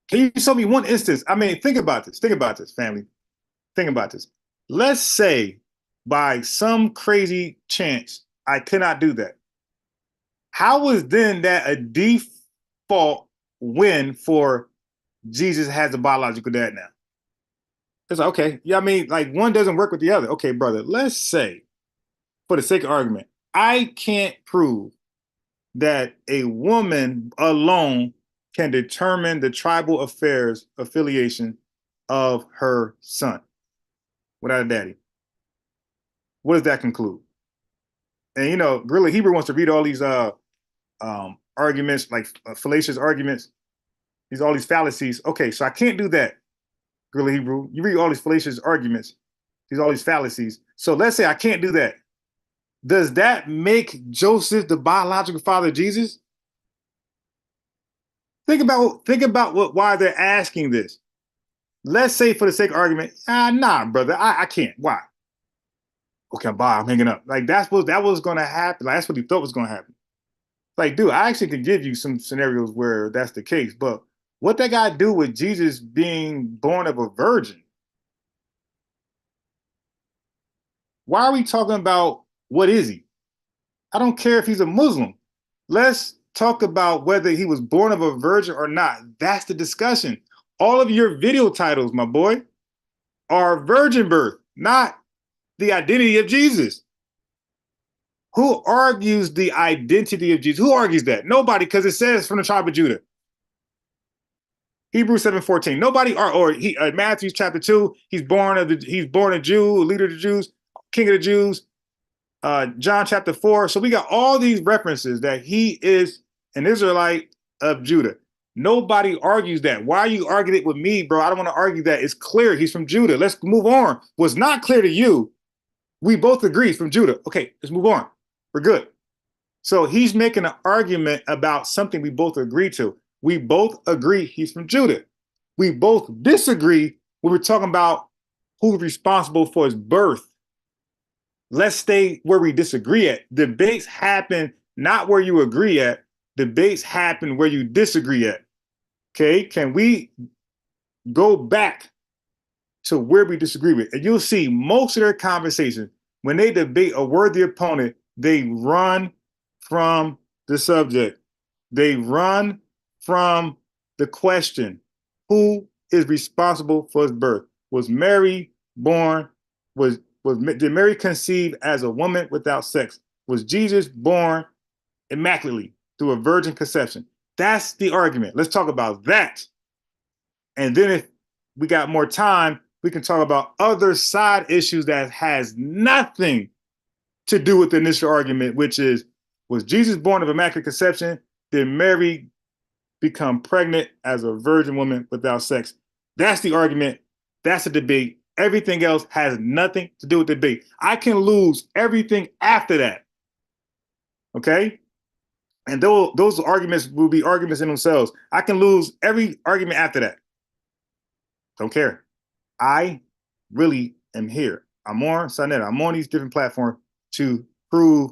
Can you show me one instance? I mean, think about this. Think about this, family. Think about this. Let's say by some crazy chance I cannot do that. How is then that a default win for Jesus has a biological dad now? It's like, okay, yeah, I mean, like one doesn't work with the other. Okay, brother, let's say, for the sake of argument, I can't prove that a woman alone can determine the tribal affairs affiliation of her son without a daddy. What does that conclude? And you know, really, Hebrew wants to read all these arguments, like fallacious arguments, these all these fallacies. Okay, so I can't do that. Really, Hebrew, you read all these fallacious arguments, these all these fallacies. So let's say I can't do that. Does that make Joseph the biological father of Jesus? Think about why they're asking this. Let's say for the sake of argument, nah, brother, I can't. Why? Okay, bye. I'm hanging up. Like that was going to happen. Like, that's what he thought was going to happen. Like, dude, I actually could give you some scenarios where that's the case, but what that got to do with Jesus being born of a virgin? Why are we talking about what is he? I don't care if he's a Muslim. Let's talk about whether he was born of a virgin or not. That's the discussion. All of your video titles, my boy, are virgin birth, not the identity of Jesus. Who argues the identity of Jesus? Who argues that? Nobody, because it says from the tribe of Judah. Hebrews 7:14. Nobody Matthew chapter 2, he's born a Jew, leader of the Jews, king of the Jews. John chapter 4. So we got all these references that he is an Israelite of Judah. Nobody argues that. Why are you arguing it with me, bro? I don't want to argue that. It's clear he's from Judah. Let's move on. What's not clear to you, we both agree he's from Judah. Okay, let's move on. We're good. So he's making an argument about something we both agree to. We both agree he's from Judah. We both disagree when we're talking about who's responsible for his birth. Let's stay where we disagree at. Debates happen not where you agree at. Debates happen where you disagree at. Okay, can we go back to where we disagree with? And you'll see most of their conversations, when they debate a worthy opponent, they run from the subject. They run from the question, who is responsible for his birth? Was Mary born? Did Mary conceive as a woman without sex? Was Jesus born immaculately through a virgin conception? That's the argument. Let's talk about that. And then if we got more time, we can talk about other side issues that has nothing to do with the initial argument, which is, was Jesus born of immaculate conception? Did Mary become pregnant as a virgin woman without sex? That's the argument. That's the debate. Everything else has nothing to do with the debate. I can lose everything after that. Okay? And those arguments will be arguments in themselves. I can lose every argument after that. Don't care. I really am here. I'm on Sunnet. I'm on these different platforms to prove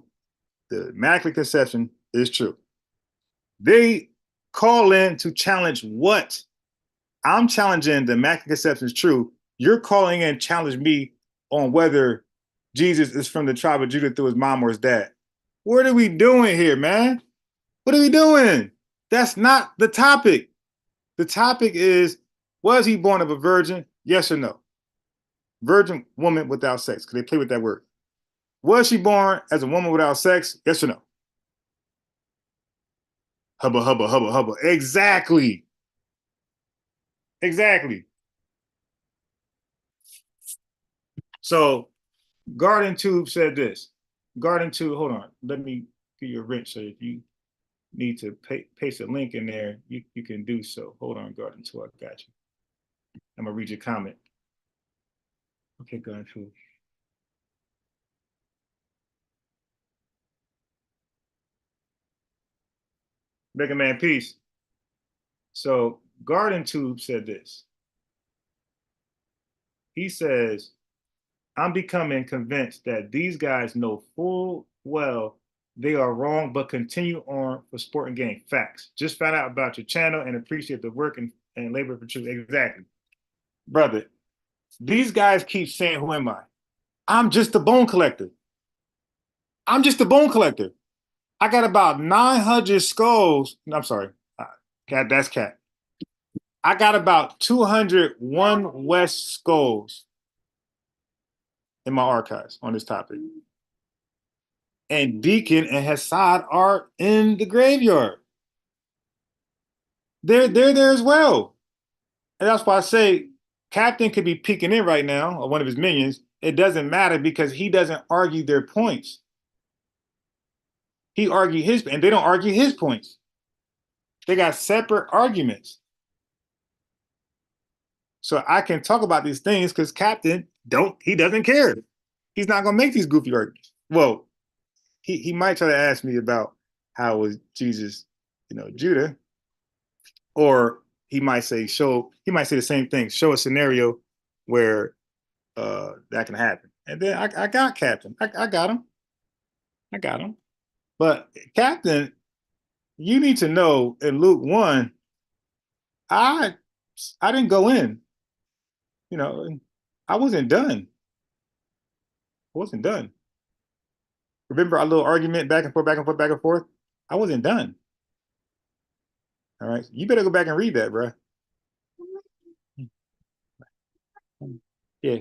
the Immaculate Conception is true. They call in to challenge what? I'm challenging the Immaculate Conception is true. You're calling in challenge me on whether Jesus is from the tribe of Judah through his mom or his dad. What are we doing here, man? What are we doing? That's not the topic. The topic is, was he born of a virgin? Yes or no? Virgin woman without sex. Because they play with that word. Was she born as a woman without sex? Yes or no? Hubba, hubba, hubba, hubba. Exactly. Exactly. So Garden Tube said this. Garden Tube, hold on. Let me give you a wrench. So if you need to paste a link in there, you can do so. Hold on, Garden Tube. I got you. I'm going to read your comment. Okay, Garden Tube. Mega Man, peace. So Garden Tube said this. He says, I'm becoming convinced that these guys know full well they are wrong, but continue on for sport and game. Facts. Just found out about your channel and appreciate the work and labor for truth. Exactly. Brother, these guys keep saying, who am I? I'm just a bone collector. I'm just a bone collector. I got about 900 skulls. I'm sorry. Cat, that's cat. I got about 201 West skulls in my archives on this topic. And Deacon and Hasad are in the graveyard. They're there as well. And that's why I say Captain could be peeking in right now, or one of his minions. It doesn't matter because he doesn't argue their points. He argued his, and they don't argue his points. They got separate arguments. So I can talk about these things because Captain he doesn't care. He's not gonna make these goofy arguments. Well, he might try to ask me about how was Jesus, Judah, or he might say the same thing, show a scenario where that can happen. And then I got Captain. I got him. I got him. But Captain, you need to know in Luke 1, I didn't go in. I wasn't done. I wasn't done. Remember our little argument back and forth, back and forth, back and forth? I wasn't done. All right. You better go back and read that, bro. Yeah.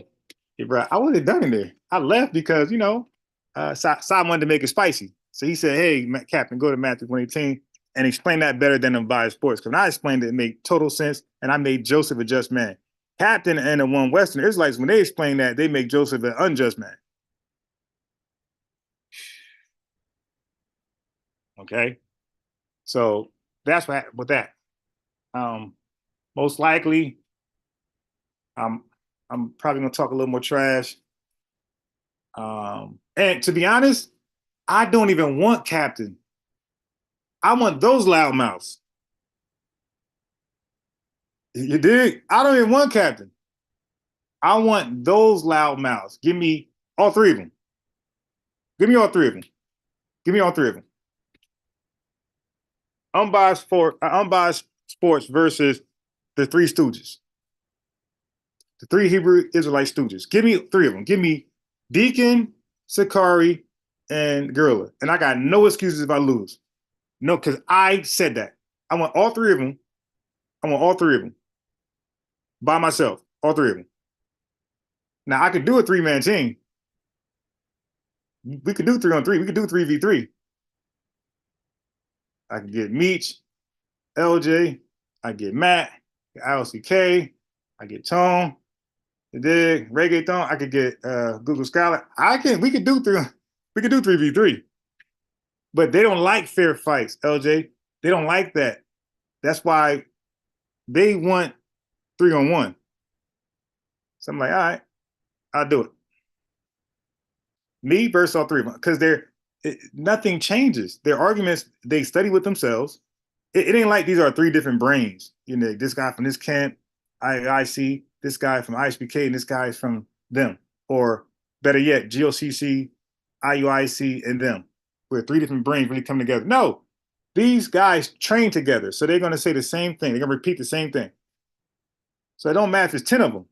Yeah, bro. I wasn't done in there. I left because, Sai wanted to make it spicy. So he said, hey, Captain, go to Matthew 118 and explain that better than unbiased sports. Because when I explained it, it made total sense. And I made Joseph a just man. Captain and the one Western Israelites, when they explain that, they make Joseph an unjust man. Okay. So that's what happened with that. Most likely, I'm probably gonna talk a little more trash. And to be honest, I don't even want Captain. I want those loudmouths. You dig? I don't even want Captain. I want those loudmouths. Give me all three of them. Give me all three of them. Give me all three of them. Unbiased sports versus the Three Stooges. The three Hebrew Israelite stooges. Give me three of them. Give me Deacon, Sakari, and Grla. And I got no excuses if I lose. No, because I said that. I want all three of them. I want all three of them. By myself. All three of them. Now, I could do a three-man team. We could do 3-on-3. We could do 3v3. I could get Meech, LJ. I get Matt, ILCK. I get Tone. Dig reggaeton. I could get Google Scholar. We could do 3v3. But they don't like fair fights, LJ. They don't like that. That's why they want 3-on-1. So I'm like, all right, I'll do it. Me versus all three of them. Because nothing changes. Their arguments, they study with themselves. It ain't like these are three different brains. This guy from this camp, IIC, this guy from ISBK, and this guy is from them. Or better yet, GOCC, IUIC, and them. We're three different brains when they come together. No, these guys train together. So they're going to say the same thing. They're going to repeat the same thing. So it don't matter if it's 10 of them.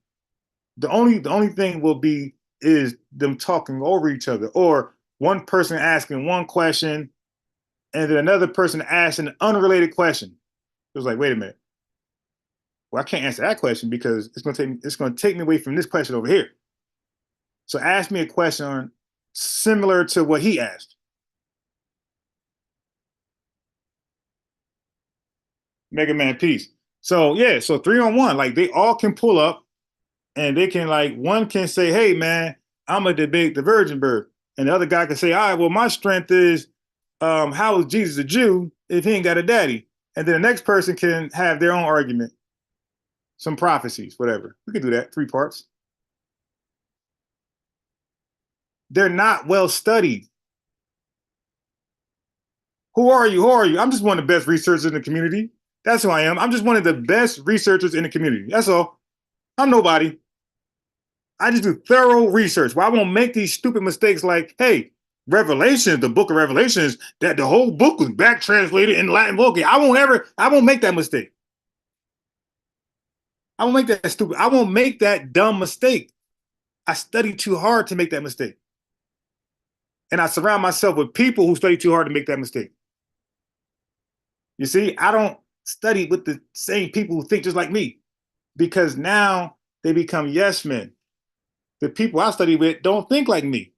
The only thing will be is them talking over each other, or one person asking one question and then another person asking an unrelated question. It was like, wait a minute. Well, I can't answer that question because it's going to take me away from this question over here. So ask me a question on similar to what he asked. Mega Man Peace. So yeah, so 3-on-1, like they all can pull up and they can like one can say, hey man, I'm gonna debate the virgin birth. And the other guy can say, all right, well, my strength is how is Jesus a Jew if he ain't got a daddy? And then the next person can have their own argument, some prophecies, whatever. We can do that, 3 parts. They're not well studied. Who are you? Who are you? I'm just one of the best researchers in the community. That's who I am. I'm just one of the best researchers in the community. That's all. I'm nobody. I just do thorough research. Well, I won't make these stupid mistakes like, hey, Revelation, the book of Revelations, that the whole book was back translated in Latin Vulgate. I won't make that mistake. I won't make that stupid. I won't make that dumb mistake. I study too hard to make that mistake. And I surround myself with people who study too hard to make that mistake. You see, I don't study with the same people who think just like me because now they become yes men. The people I study with don't think like me.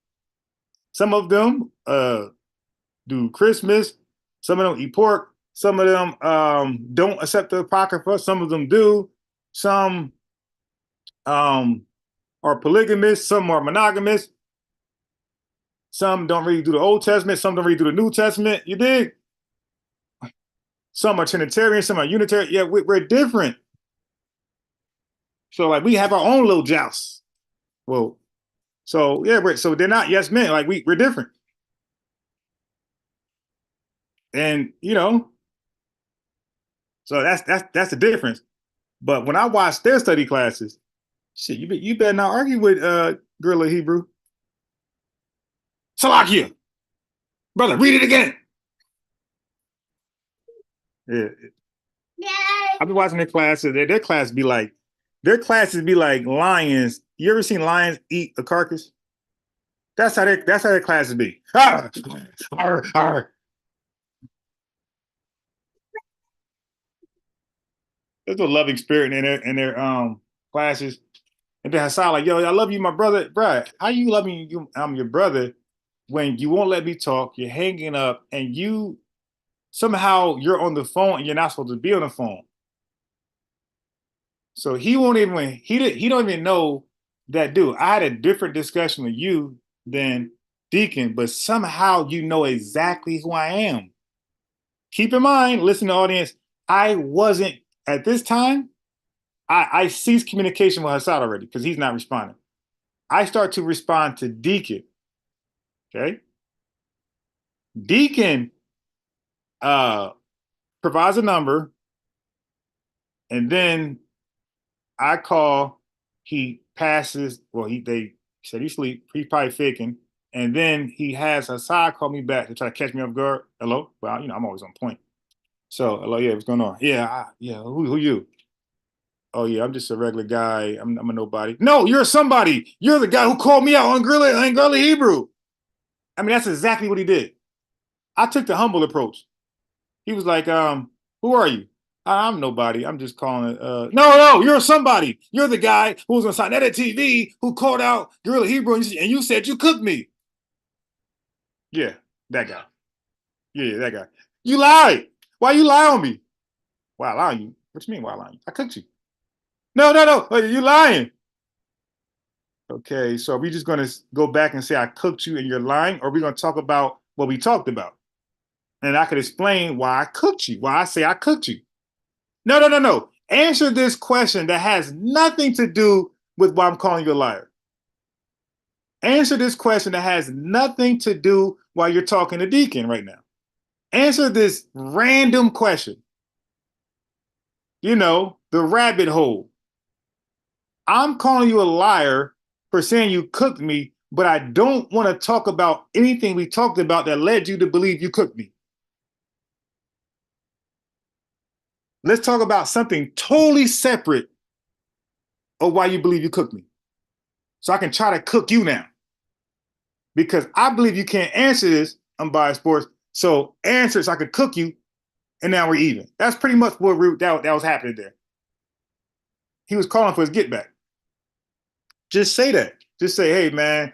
Some of them do Christmas. Some of them eat pork. Some of them don't accept the Apocrypha. Some of them do. Some are polygamous. Some are monogamous. Some don't really do the Old Testament. Some don't really do the New Testament. You dig? Some are Trinitarian. Some are Unitarian. Yeah, we're different. So like we have our own little joust. Well, so yeah, so they're not yes men. Like we're different. And you know, so that's the difference. But when I watch their study classes, shit, you better not argue with Grla Hebrew. Salakia, brother, read it again. Yeah. I've been watching their classes. Their classes be like lions. You ever seen lions eat a carcass? That's how their classes be. Arr, arr, arr. There's a loving spirit in their classes. And then Hasad like, yo, I love you, my brother. Bruh, how you love me? I'm your brother when you won't let me talk, you're hanging up, and somehow you're on the phone and you're not supposed to be on the phone. So he don't even know that dude. I had a different discussion with you than Deacon, but somehow you know exactly who I am. Keep in mind, listen to the audience, I wasn't at this time, I ceased communication with Hasad already because he's not responding. I start to respond to Deacon. Okay. Deacon provides a number, and then I call, he passes, well, they said he's asleep, he's probably faking, and then he has Hasad call me back to try to catch me off guard. Hello? Well, I'm always on point. So, hello, yeah, what's going on? Yeah, who you? Oh yeah, I'm just a regular guy. I'm a nobody. No, you're somebody. You're the guy who called me out on Grla Hebrew. I mean, that's exactly what he did. I took the humble approach. He was like, who are you? I'm nobody. I'm just calling it. No, you're somebody. You're the guy who was on Sinetta TV who called out Grla Hebrew and you said you cooked me. Yeah, that guy. Yeah, that guy. You lied. Why you lie on me? Why I lie on you? What you mean why I lie on you? I cooked you. No. You lying. Okay, so are we just going to go back and say I cooked you and you're lying, or are we going to talk about what we talked about? And I could explain why I cooked you, why I say I cooked you. No. Answer this question that has nothing to do with why I'm calling you a liar. Answer this question that has nothing to do while you're talking to Deacon right now. Answer this random question. The rabbit hole. I'm calling you a liar for saying you cooked me, but I don't want to talk about anything we talked about that led you to believe you cooked me. Let's talk about something totally separate of why you believe you cooked me. So I can try to cook you now. Because I believe you can't answer this, unbiased sports. So answer so I could cook you, and now we're even. That's pretty much what that was happening there. He was calling for his get back. Just say that. Just say, hey, man,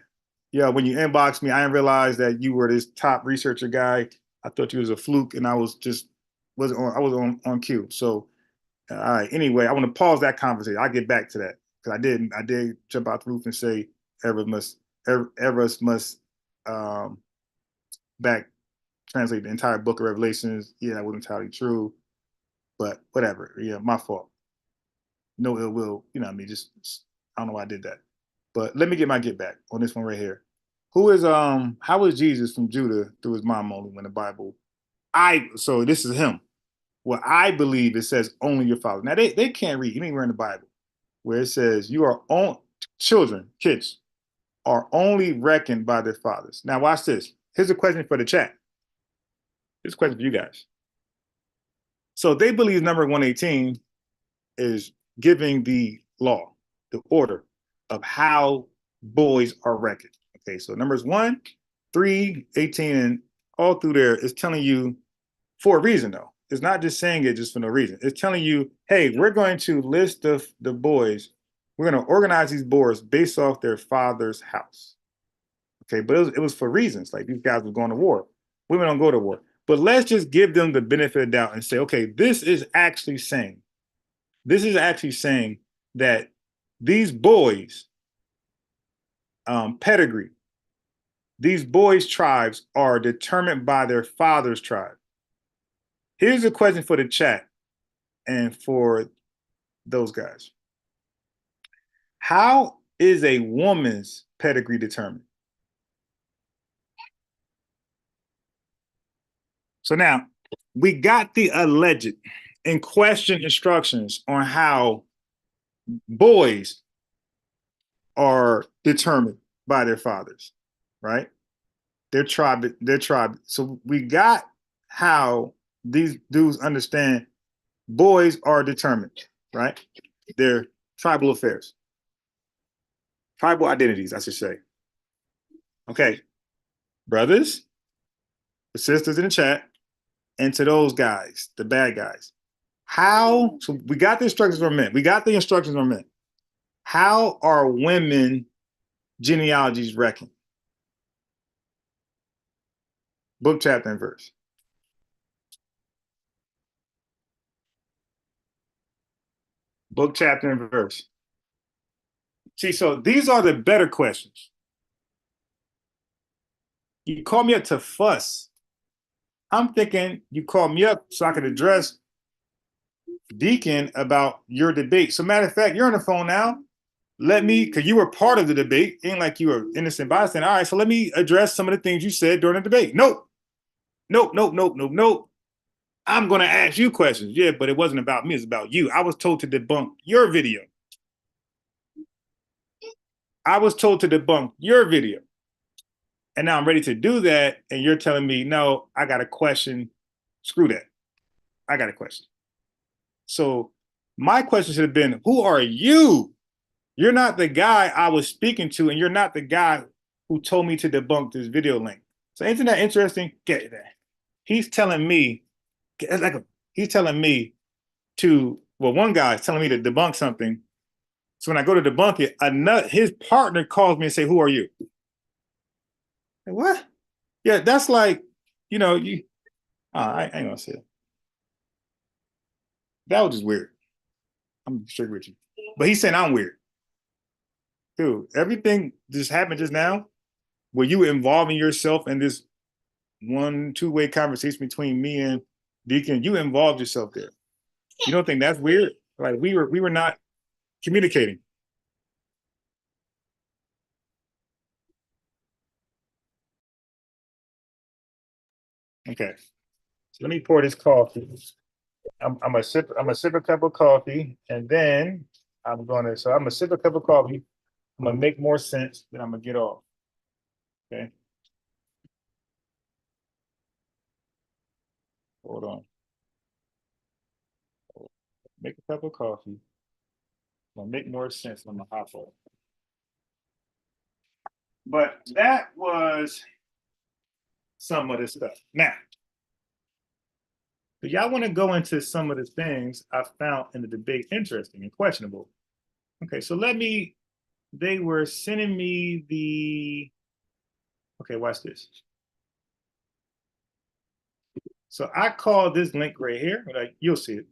Yeah, when you inboxed me, I didn't realize that you were this top researcher guy. I thought you was a fluke, and I was just wasn't on. I was on cue. So, all right. Anyway, I want to pause that conversation. I'll get back to that because I did jump out the roof and say Everest must um, back translate the entire book of Revelations. Yeah, that wasn't entirely true, but whatever. Yeah, my fault. No ill will. You know what I mean? Just I don't know why I did that. But let me get back on this one right here. Who is how is Jesus from Judah through his mom only when the Bible so this is him. Well, I believe it says only your father. Now they can't read anywhere in the Bible where it says you are on children, kids are only reckoned by their fathers. Now watch this. Here's a question for the chat. Here's a question for you guys. So they believe number 118 is giving the law, the order of how boys are reckoned. Okay, so numbers 1, 3, 18, and all through there is telling you for a reason, though. It's not just saying it just for no reason. It's telling you, hey, we're going to list the boys. We're going to organize these boys based off their father's house. Okay, but it was for reasons. Like these guys were going to war. Women don't go to war. But let's just give them the benefit of the doubt and say, okay, this is actually saying that these boys' pedigree, these boys' tribes are determined by their father's tribe. Here's a question for the chat and for those guys. How is a woman's pedigree determined? So now we got the alleged and question instructions on how boys are determined by their fathers, right? Their tribe. So we got how these dudes understand boys are determined, right? Their tribal affairs, tribal identities, I should say. Okay, brothers, the sisters in the chat, and to those guys, the bad guys. How, so we got the instructions from men. We got the instructions from men. How are women genealogies reckoned? Book, chapter, and verse. Book, chapter, and verse. See, so these are the better questions. You call me up to fuss. I'm thinking you call me up so I could address Deacon about your debate. So, matter of fact, you're on the phone now. Let me, because you were part of the debate, ain't like you were innocent bystander. All right, so let me address some of the things you said during the debate. Nope. I'm going to ask you questions. Yeah, but it wasn't about me. It's about you. I was told to debunk your video. I was told to debunk your video. And now I'm ready to do that. And you're telling me, no, I got a question. Screw that. I got a question. So my question should have been, who are you? You're not the guy I was speaking to, and you're not the guy who told me to debunk this video link. So isn't that interesting? Get that. He's telling me, he's telling me to, well, one guy's telling me to debunk something. So when I go to debunk it, his partner calls me and say, who are you? Like, what? Yeah, that's like, I ain't gonna say it. That was just weird. I'm straight with you. But he's saying I'm weird. Dude, everything just happened just now where you involving yourself in this two-way conversation between me and Deacon, you involved yourself there. You don't think that's weird? Like we were not communicating. Okay. So let me pour this coffee. I'm gonna sip a cup of coffee and then I'm gonna sip a cup of coffee. I'm gonna make more sense, then I'm gonna get off. Okay. Hold on. Make a cup of coffee. I'm gonna make more sense when I'm hot for. But that was some of the stuff. Now, do y'all want to go into some of the things I found in the debate interesting and questionable? Okay, so they were sending me Okay, watch this. So I call this link right here. Like you'll see it.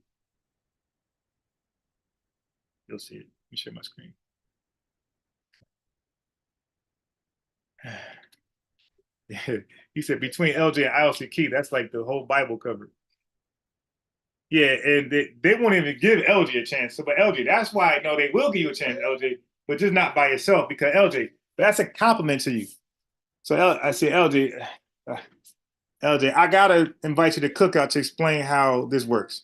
You'll see it. Let me share my screen. He said between LJ and ILC Key, that's like the whole Bible cover. Yeah, and they won't even give LJ a chance. So, but LJ, that's why I know they will give you a chance, LJ, but just not by yourself because LJ, that's a compliment to you. So I say, LJ, I gotta invite you to cookout to explain how this works.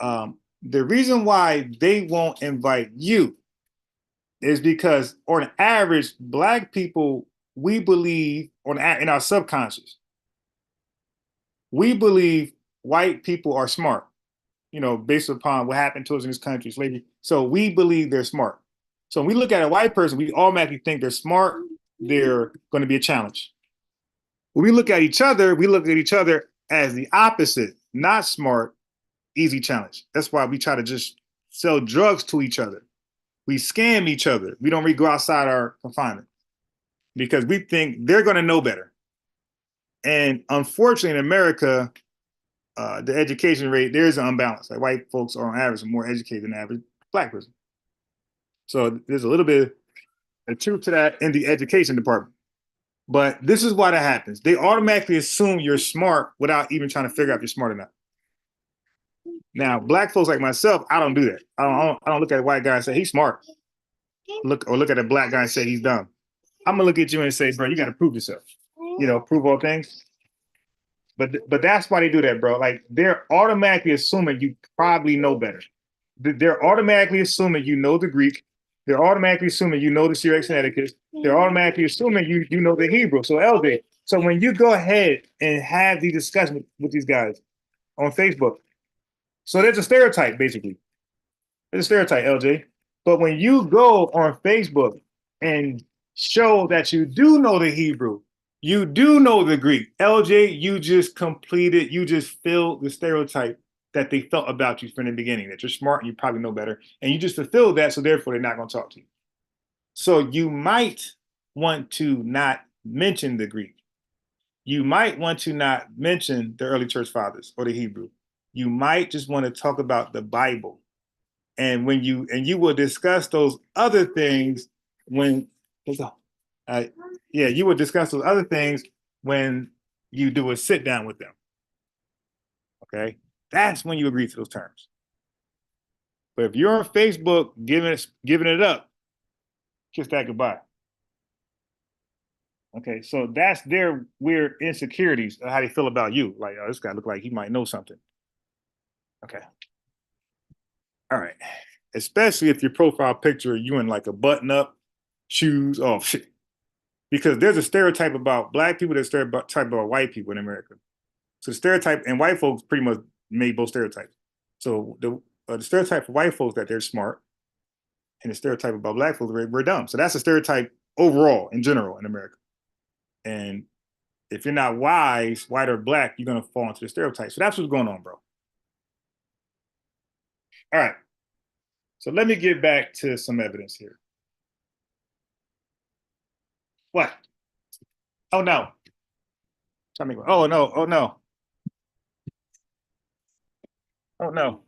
The reason why they won't invite you is because, on average, Black people, we believe in our subconscious, we believe white people are smart, based upon what happened to us in this country, slavery. So we believe they're smart. So when we look at a white person, we automatically think they're smart, they're going to be a challenge. When we look at each other as the opposite, not smart, easy challenge. That's why we try to just sell drugs to each other. We scam each other. We don't really go outside our confinement because we think they're going to know better. And unfortunately, in America, the education rate, there's an unbalance. Like white folks are on average more educated than average Black person. So there's a little bit of truth to that in the education department. But this is why that happens. They automatically assume you're smart without even trying to figure out if you're smart or not. Now, Black folks like myself, I don't do that. I don't look at a white guy and say he's smart. Look at a Black guy and say he's dumb. I'm gonna look at you and say, bro, you got to prove yourself. Prove all things. But that's why they do that, bro. Like they're automatically assuming you probably know better. They're automatically assuming you know the Greek. They're automatically assuming you know the Syriac and etiquette. They're automatically assuming you know the Hebrew. So LJ, so when you go ahead and have these discussions with these guys on Facebook, so there's a stereotype basically. There's a stereotype, LJ. But when you go on Facebook and show that you do know the Hebrew, you do know the Greek, LJ, you just filled the stereotype that they felt about you from the beginning, that you're smart and you probably know better. And you just fulfilled that, so therefore they're not going to talk to you. So you might want to not mention the Greek. You might want to not mention the early church fathers or the Hebrew. You might just want to talk about the Bible. And you will discuss those other things when you will discuss those other things when you do a sit down with them. Okay, that's when you agree to those terms. But if you're on Facebook giving it up, kiss that goodbye. Okay, so that's their weird insecurities of how they feel about you. Like, oh, this guy look like he might know something. Okay, all right. Especially if your profile picture you in like a button up, shoes. Oh shit. Because there's a stereotype about Black people, there's a stereotype about white people in America. So the stereotype, and white folks pretty much made both stereotypes. So the stereotype for white folks that they're smart, and the stereotype about Black folks we're dumb. So that's a stereotype overall in general in America. And if you're not wise, white or Black, you're gonna fall into the stereotype. So that's what's going on, bro. All right. So let me get back to some evidence here. What? Oh no. Oh no. Oh no. Oh no.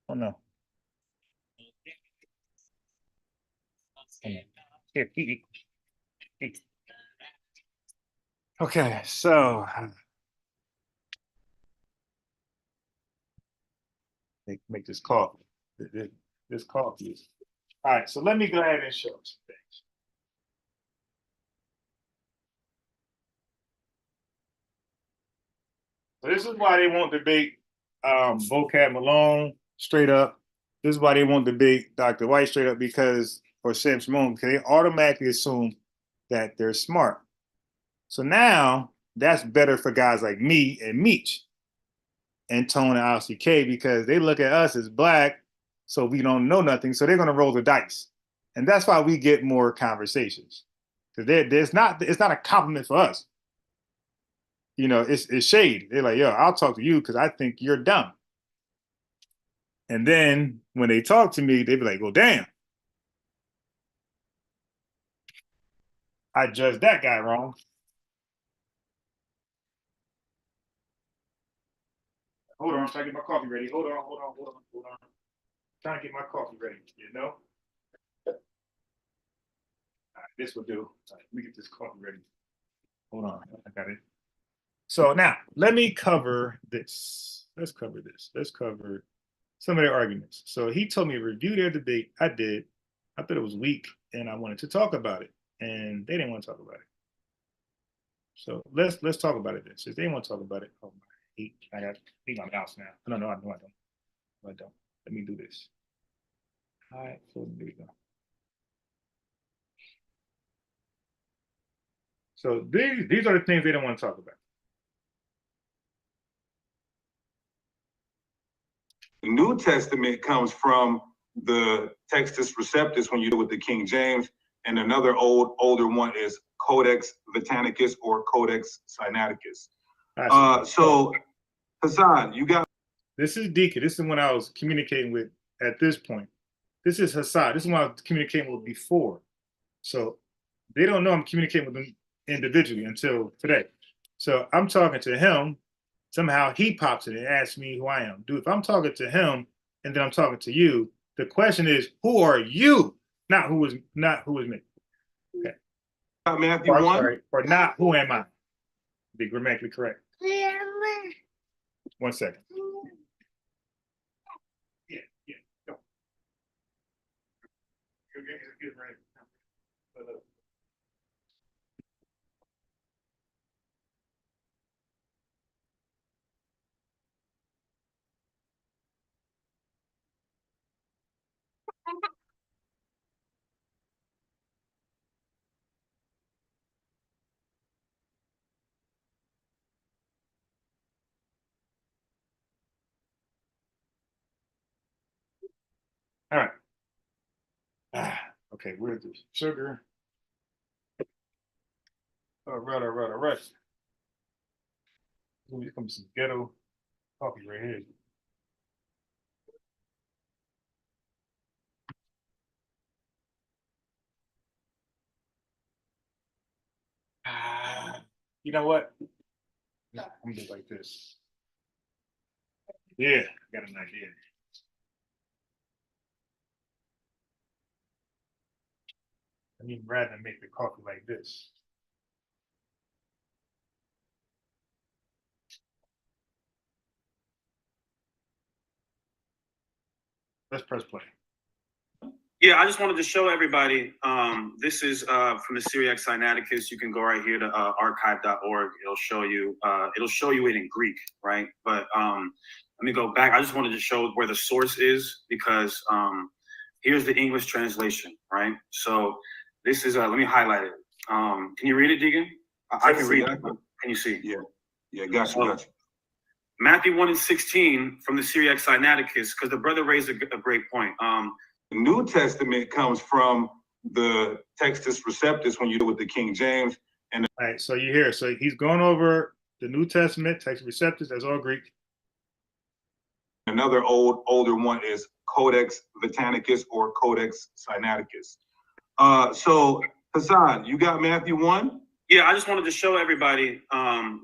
Oh no. Here, eat. Okay, so make this coffee. This coffee. All right, so let me go ahead and show some things. So this is why they won't debate Vocab Malone straight up. This is why they won't debate Dr. White straight up or Sam Shimon, because they automatically assume that they're smart. So now that's better for guys like me and Meech and Tone and RCK because they look at us as Black, so we don't know nothing. So they're going to roll the dice. And that's why we get more conversations. Because it's not a compliment for us. It's shade. They're like, yo, I'll talk to you because I think you're dumb. And then when they talk to me, they be like, well, damn. I judged that guy wrong. Hold on, I'm trying to get my coffee ready. Hold on. Trying to get my coffee ready, you know? All right, this will do. All right, let me get this coffee ready. Hold on, I got it. So now, let me cover this. Let's cover this. Let's cover some of their arguments. So he told me to review their debate. I did. I thought it was weak, and I wanted to talk about it, and they didn't want to talk about it. So let's talk about it then. Since they didn't want to talk about it, oh my, I got my mouse now. No, I don't. I don't. Let me do this. All right, so there we go. So these are the things they don't want to talk about. The New Testament comes from the Textus Receptus when you do with the King James, and another older one is Codex Vaticanicus or Codex Sinaiticus. So Hasad, you got. This is Deacon. This is when I was communicating with at this point. This is Hasad. This is when I was communicating with before. So they don't know I'm communicating with them individually until today. So I'm talking to him. Somehow he pops in and asks me who I am. Dude, if I'm talking to him and then I'm talking to you, the question is, who are you? Not who is me. Okay. Matthew 1. Sorry, or not who am I? To be grammatically correct. 1 second. Yeah, go. Get ready. All right. Okay, where's the sugar? All right. Here comes some ghetto coffee right here. You know what? Nah, I'm gonna do it like this. Yeah, I got an idea. I mean, rather than make the coffee like this. Let's press play. Yeah, I just wanted to show everybody. This is from the Syriac Sinaiticus. You can go right here to archive.org. It'll show you it in Greek, right? But let me go back. I just wanted to show where the source is because here's the English translation, right? So this is let me highlight it. Can you read it, Deacon? I can read it. Can you see? Yeah, gotcha. Matthew 1:16 from the Syriac Sinaiticus, because the brother raised a great point. The New Testament comes from the Textus Receptus when you do with the King James. And all right, so you hear. So he's going over the New Testament, Textus Receptus, that's all Greek. Another older one is Codex Vaticanicus or Codex Sinaiticus. So Hasad, you got Matthew 1? Yeah, I just wanted to show everybody.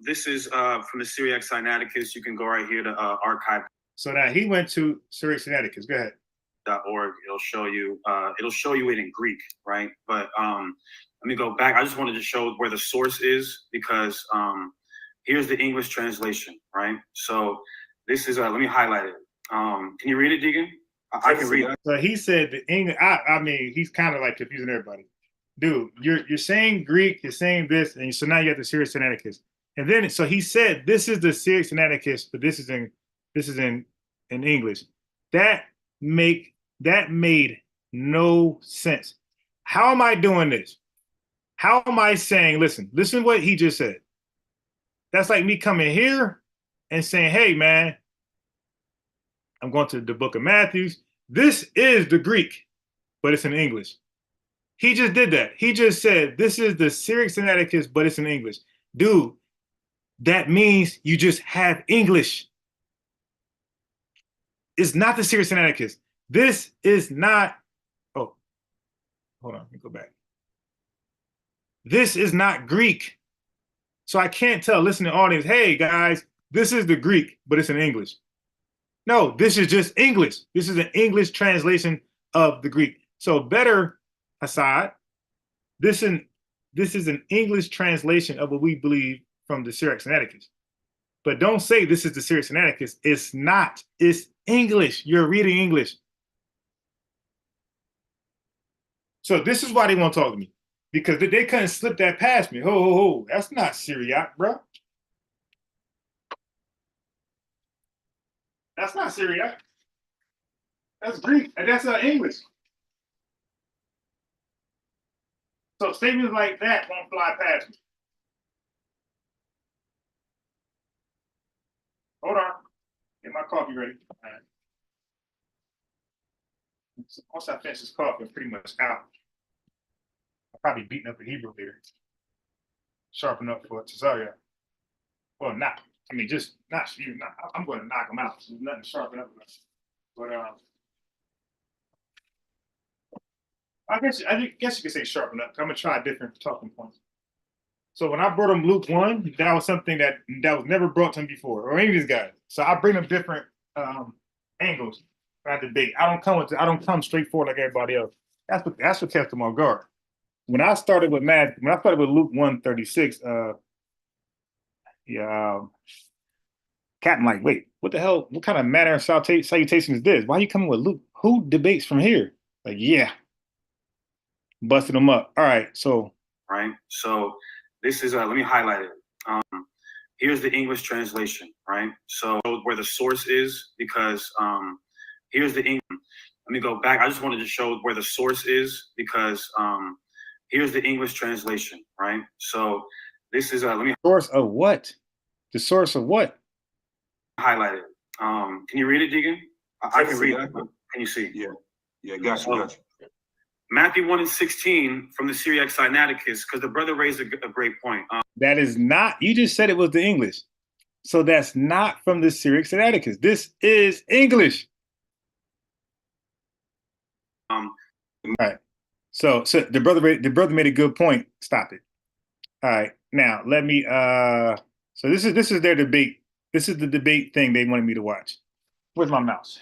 This is from the Syriac Sinaiticus. You can go right here to archive. So now he went to Syriac Sinaiticus. Go ahead. .org. It'll show you it in Greek, right? But let me go back. I just wanted to show where the source is because here's the English translation, right? So this is let me highlight it. Can you read it, Deacon? I can read it. So he said the English. I mean, he's kind of like confusing everybody. Dude, you're saying Greek, you're saying this, and so now you got the Syriac Sinaiticus. And then so he said this is the Syriac Sinaiticus, but this is in English. That made no sense. How am I doing this? How am I saying, listen what he just said. That's like me coming here and saying, hey man, I'm going to the book of Matthew. This is the Greek, but it's in English. He just did that. He just said, this is the Syriac Sinaiticus, but it's in English. Dude, that means you just have English. It's not the Syriac Sinaiticus. This is not, oh, hold on, let me go back. This is not Greek. So I can't tell listening audience, hey guys, this is the Greek, but it's in English. No, this is just English. This is an English translation of the Greek. So better, Hasad, this is an English translation of what we believe from the Syriac Sinaiticus. But don't say this is the Syriac Sinaiticus. It's not. It's English. You're reading English. So this is why they won't talk to me. Because they couldn't slip that past me. Ho. That's not Syriac, bro. That's not Syriac. That's Greek. And that's English. So statements like that won't fly past me. Hold on. Get my coffee ready. All right. So once I finish this coffee, I'm pretty much out. I'll probably beating up the Hebrew there. Sharpen up for Cesaria. Well, not. I mean, just not. I'm going to knock them out. There's nothing to sharpen up about. But I guess you could say sharpen up. I'm gonna try different talking points. So when I brought him Luke 1, that was something that was never brought to him before, or any of these guys. So I bring them different angles for that debate. I don't come straightforward like everybody else. That's what kept them on guard. When I started with Luke 1:36, Captain like, wait, what the hell? What kind of manner of salutation is this? Why are you coming with Luke? Who debates from here? Like, yeah. Busted them up. All right, so. Right, so this is, let me highlight it. Here's the English translation, right? So where the source is, because here's the English. Let me go back. I just wanted to show where the source is, because here's the English translation, right? So this is, let me. Source of what? The source of what? Highlight it. Can you read it, Deacon? I can read it. Can you see? Yeah, got you. Matthew 1:16 from the Syriac Sinaiticus, because the brother raised a great point. That is not, you just said it was the English. So that's not from the Syriac Sinaiticus. This is English. All right. So the brother made a good point. Stop it. All right. Now let me so this is their debate. This is the debate thing they wanted me to watch. Where's my mouse?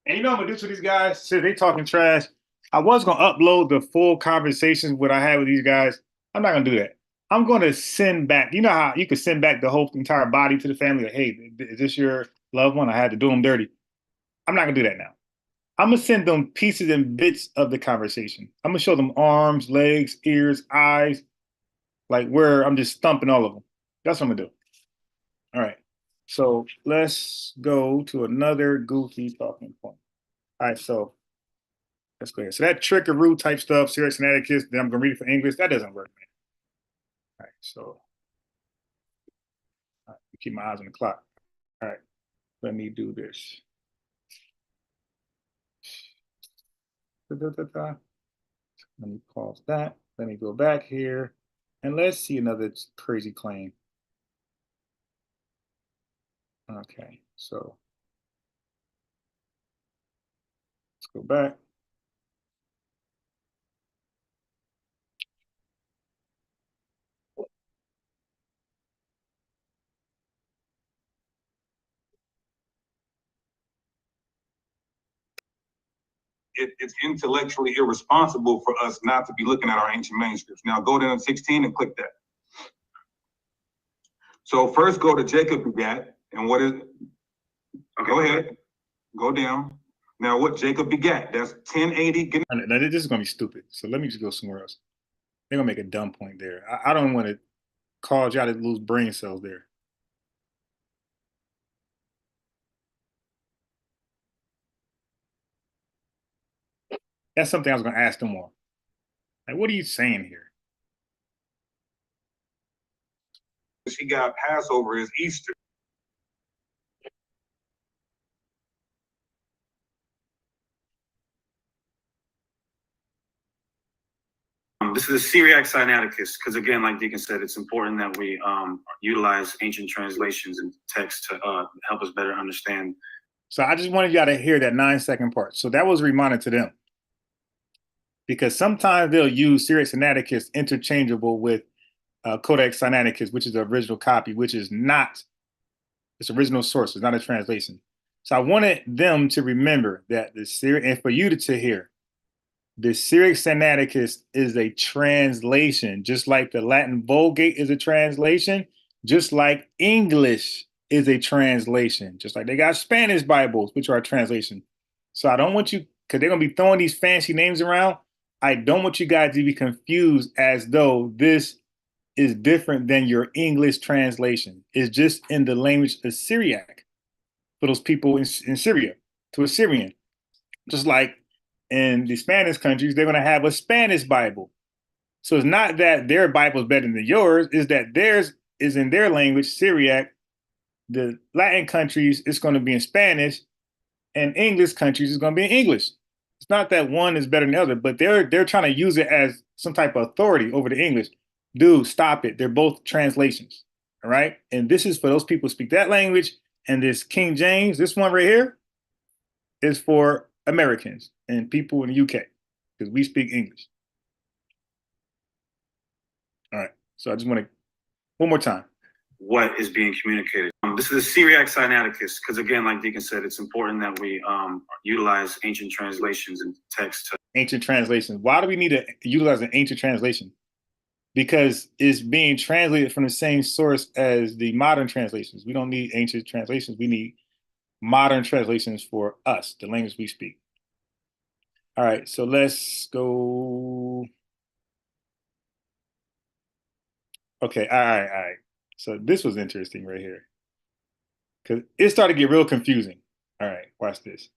And you know what I'm gonna do to these guys? Since they talking trash, I was gonna upload the full conversations what I had with these guys. I'm not gonna do that. I'm gonna send back. You know how you could send back the whole entire body to the family? Like, hey, is this your loved one? I had to do them dirty. I'm not gonna do that now. I'm gonna send them pieces and bits of the conversation. I'm gonna show them arms, legs, ears, eyes, like where I'm just thumping all of them. That's what I'm gonna do. All right. So let's go to another goofy talking point. All right, so let's go ahead. So that trickaroo type stuff, Syriac Sinaiticus, then I'm gonna read it for English. That doesn't work, man. All right, so all right, keep my eyes on the clock. All right, let me do this. Let me pause that. Let me go back here, and let's see another crazy claim. Okay, so let's go back. It's intellectually irresponsible for us not to be looking at our ancient manuscripts. Now go down to 16 and click that. So first go to Jacob begat, and what is, go ahead, go down. Now what Jacob begat, that's 1080. Now this is gonna be stupid, so let me just go somewhere else. They're gonna make a dumb point there. I don't want to cause y'all to lose brain cells there. That's something I was gonna ask them more. Like, what are you saying here? She got Passover is Easter. This is a Syriac Sinaiticus, because again, like Deacon said, it's important that we utilize ancient translations and text to help us better understand. So I just wanted y'all to hear that 9-second part. So that was a reminder to them. Because sometimes they'll use Syriac Sinaiticus interchangeable with Codex Sinaiticus, which is the original copy, which is not its original source, it's not a translation. So I wanted them to remember that the Syriac, and for you to hear, the Syriac Sinaiticus is a translation, just like the Latin Vulgate is a translation, just like English is a translation, just like they got Spanish Bibles, which are a translation. So I don't want you, because they're going to be throwing these fancy names around, I don't want you guys to be confused as though this is different than your English translation. It's just in the language of Syriac for those people in Syria, to Assyrian. Just like in the Spanish countries, they're going to have a Spanish Bible. So it's not that their Bible is better than yours, it's that theirs is in their language, Syriac. The Latin countries, it's going to be in Spanish, and English countries is going to be in English. It's not that one is better than the other, but they're trying to use it as some type of authority over the English. Dude, stop it. They're both translations. All right. And this is for those people who speak that language. And this King James, this one right here, is for Americans and people in the UK, because we speak English. All right. So I just want to, one more time. What is being communicated. This is a Syriac Sinaiticus, because again, like Deacon said, it's important that we utilize ancient translations and text. Ancient translations. Why do we need to utilize an ancient translation? Because it's being translated from the same source as the modern translations. We don't need ancient translations. We need modern translations for us, the language we speak. All right, so let's go. Okay, all right. So this was interesting right here, because it started to get real confusing. All right, watch this.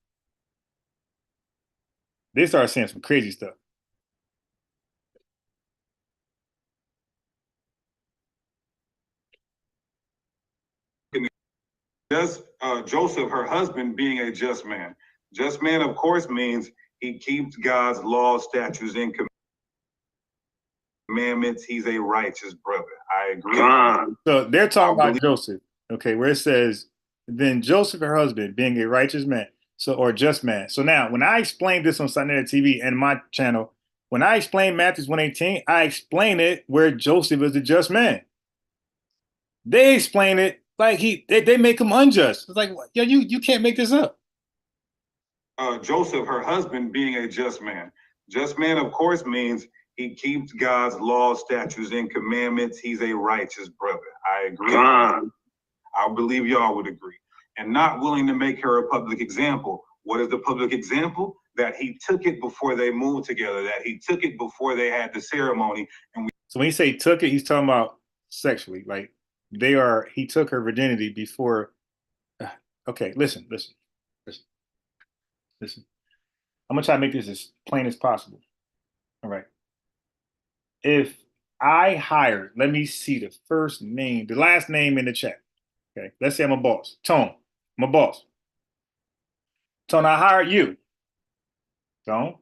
They started saying some crazy stuff. Does Joseph, her husband, being a just man? Just man, of course, means he keeps God's laws, statutes, and commandments. He's a righteous brother. I agree. So they're talking about Joseph, okay, where it says, then Joseph, her husband, being a righteous man, so, or just man. So now, when I explained this on Sunday TV and my channel, when I explain Matthew 1:18, I explain it where Joseph is a just man. They explain it like they make him unjust. It's like, yo, you can't make this up. Joseph, her husband, being a just man. Just man, of course, means he keeps God's laws, statutes, and commandments. He's a righteous brother. I agree. I believe y'all would agree. And not willing to make her a public example. What is the public example? That he took it before they moved together, that he took it before they had the ceremony. And so when he say took it, he's talking about sexually. Like he took her virginity before. Okay, listen. I'm gonna try to make this as plain as possible. All right. If I hired, let me see the first name, the last name in the chat. Okay, let's say I'm a boss. Tone, I'm a boss. Tone, I hired you. Tone,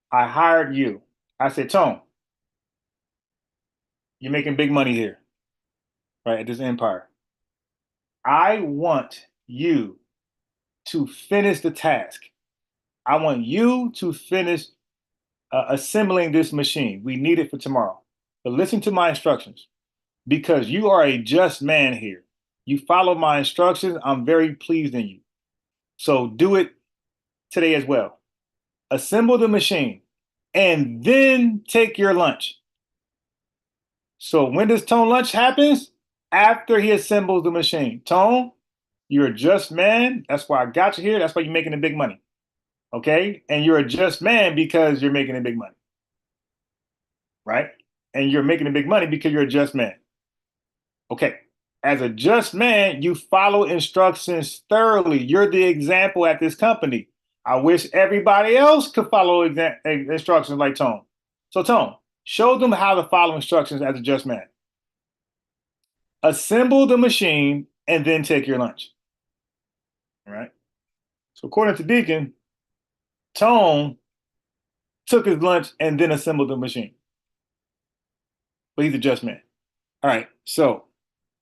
I hired you. I said, Tone, you're making big money here, right, at this empire. I want you to finish the task. I want you to finish assembling this machine. We need it for tomorrow. But listen to my instructions, because you are a just man here. You follow my instructions. I'm very pleased in you. So do it today as well. Assemble the machine and then take your lunch. So when does Tone lunch happens? After he assembles the machine. Tone, you're a just man. That's why I got you here. That's why you're making the big money. Okay? And you're a just man because you're making the big money. Right? And you're making the big money because you're a just man. Okay. As a just man, you follow instructions thoroughly. You're the example at this company. I wish everybody else could follow instructions like Tone. So Tone, show them how to follow instructions as a just man. Assemble the machine and then take your lunch. All right. So according to Deacon, Tone took his lunch and then assembled the machine. but he's a just man. All right, so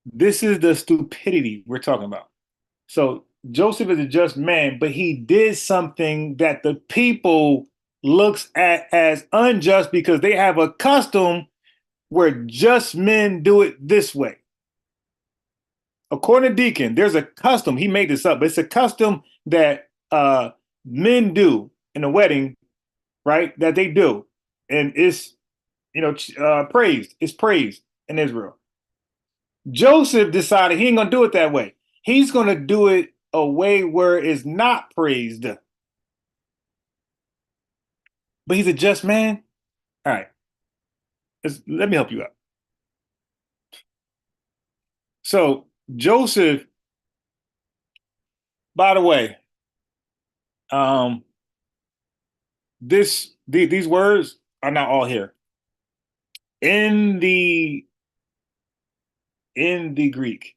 this is the stupidity we're talking about. So Joseph is a just man, but he did something that the people looks at as unjust because they have a custom where just men do it this way. According to Deacon, there's a custom. He made this up, but it's a custom that men do in a wedding, right? That they do, and it's praised. It's praised in Israel. Joseph decided he ain't gonna do it that way. He's gonna do it a way where it's not praised. But he's a just man. All right, let me help you out. So Joseph, by the way, these words are not all here. In the Greek,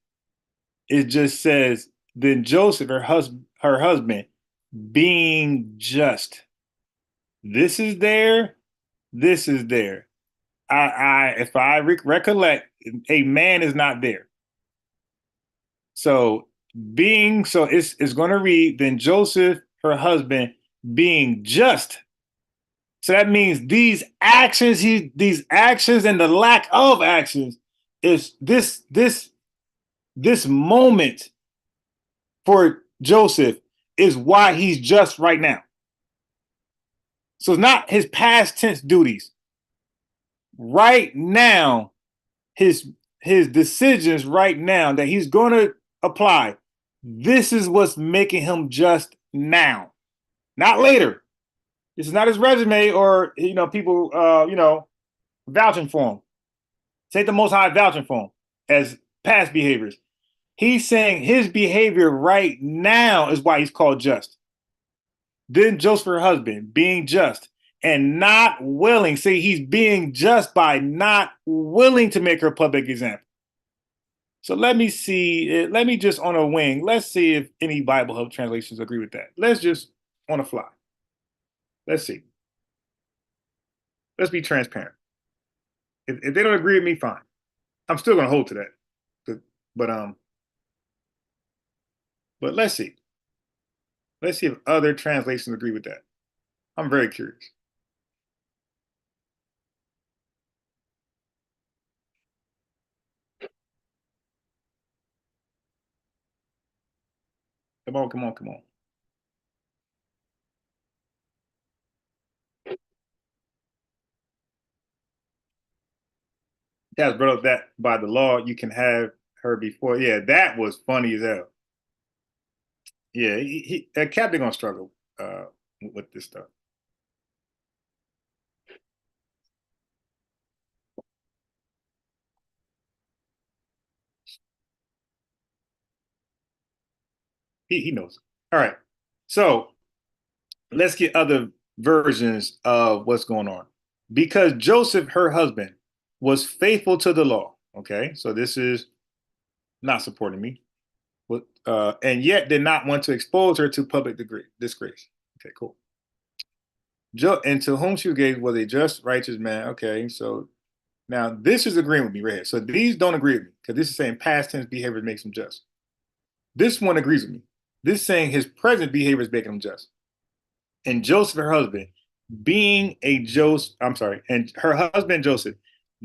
it just says, then Joseph, her husband, being just. This is there. This is there. If I recollect, a man is not there. So it's going to read, then Joseph, her husband, being just. So that means these actions and the lack of actions is this moment for Joseph is why he's just right now. So it's not his past tense duties. Right now, his decisions right now that he's going to apply, this is what's making him just now, not later. This is not his resume or people vouching for him. This ain't the Most High vouching for him as past behaviors. He's saying his behavior right now is why he's called just. Then Joseph, her husband, being just and not willing. See, he's being just by not willing to make her a public example. So let me see. Let me just on a wing. Let's see if any Bible Hub translations agree with that. Let's just on the fly. Let's see. Let's be transparent. If they don't agree with me, fine. I'm still going to hold to that. But let's see. Let's see if other translations agree with that. I'm very curious. Come on, come on, come on. That's brought up that by the law, you can have her before. Yeah, that was funny as hell. Yeah, Captain gonna struggle with this stuff. He knows. All right, so let's get other versions of what's going on. Because Joseph, her husband, was faithful to the law. Okay, so this is not supporting me, and yet did not want to expose her to public disgrace. Okay, cool. And to whom she gave was a just, righteous man. Okay, so now this is agreeing with me right here. So these don't agree with me because this is saying past tense behavior makes him just. This one agrees with me. This is saying his present behavior is making him just. And Joseph, her husband, being a and her husband Joseph,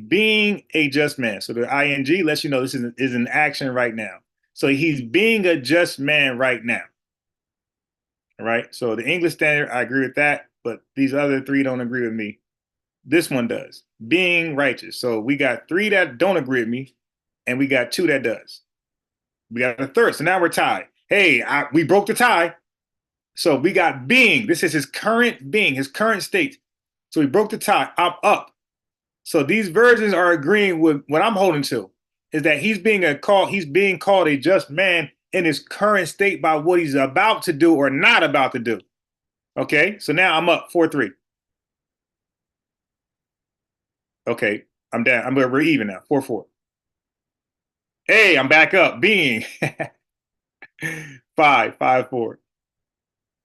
being a just man. So the ing lets you know this is an action right now. So he's being a just man right now. All right. So the English Standard, I agree with that, but these other three don't agree with me. This one does. Being righteous. So we got three that don't agree with me, and we got two that does. We got a third. So now we're tied. Hey, we broke the tie. So we got being. This is his current being, his current state. So we broke the tie. I'm up. So these versions are agreeing with what I'm holding to, is that he's being called a just man in his current state by what he's about to do or not about to do. Okay, so now I'm up 4-3. Okay, I'm down. We're even now, 4-4. Hey, I'm back up. Being 5-4.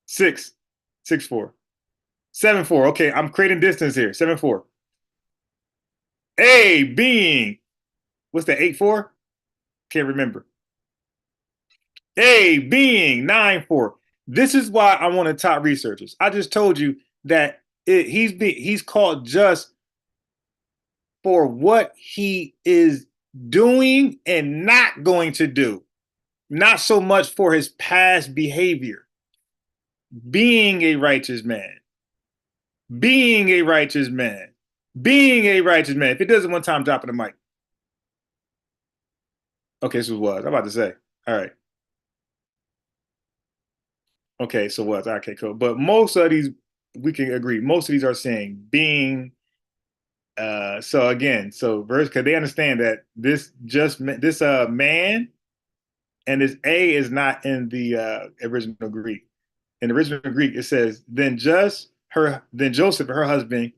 6-4. 7-4. Okay, I'm creating distance here. 7-4. A, being, what's that, 8-4? Can't remember. A, being 9-4. This is why I want to top researchers. I just told you that he's called just for what he is doing and not going to do, not so much for his past behavior. Being a righteous man, being a righteous man, being a righteous man. If it does it one time, dropping the mic. Okay, so was. I'm about to say. All right. Okay, so was. Okay, cool. But most of these, we can agree, most of these are saying being. So again, so verse, because they understand that this man and this A is not in the original Greek. In the original Greek, it says, then Joseph, her husband,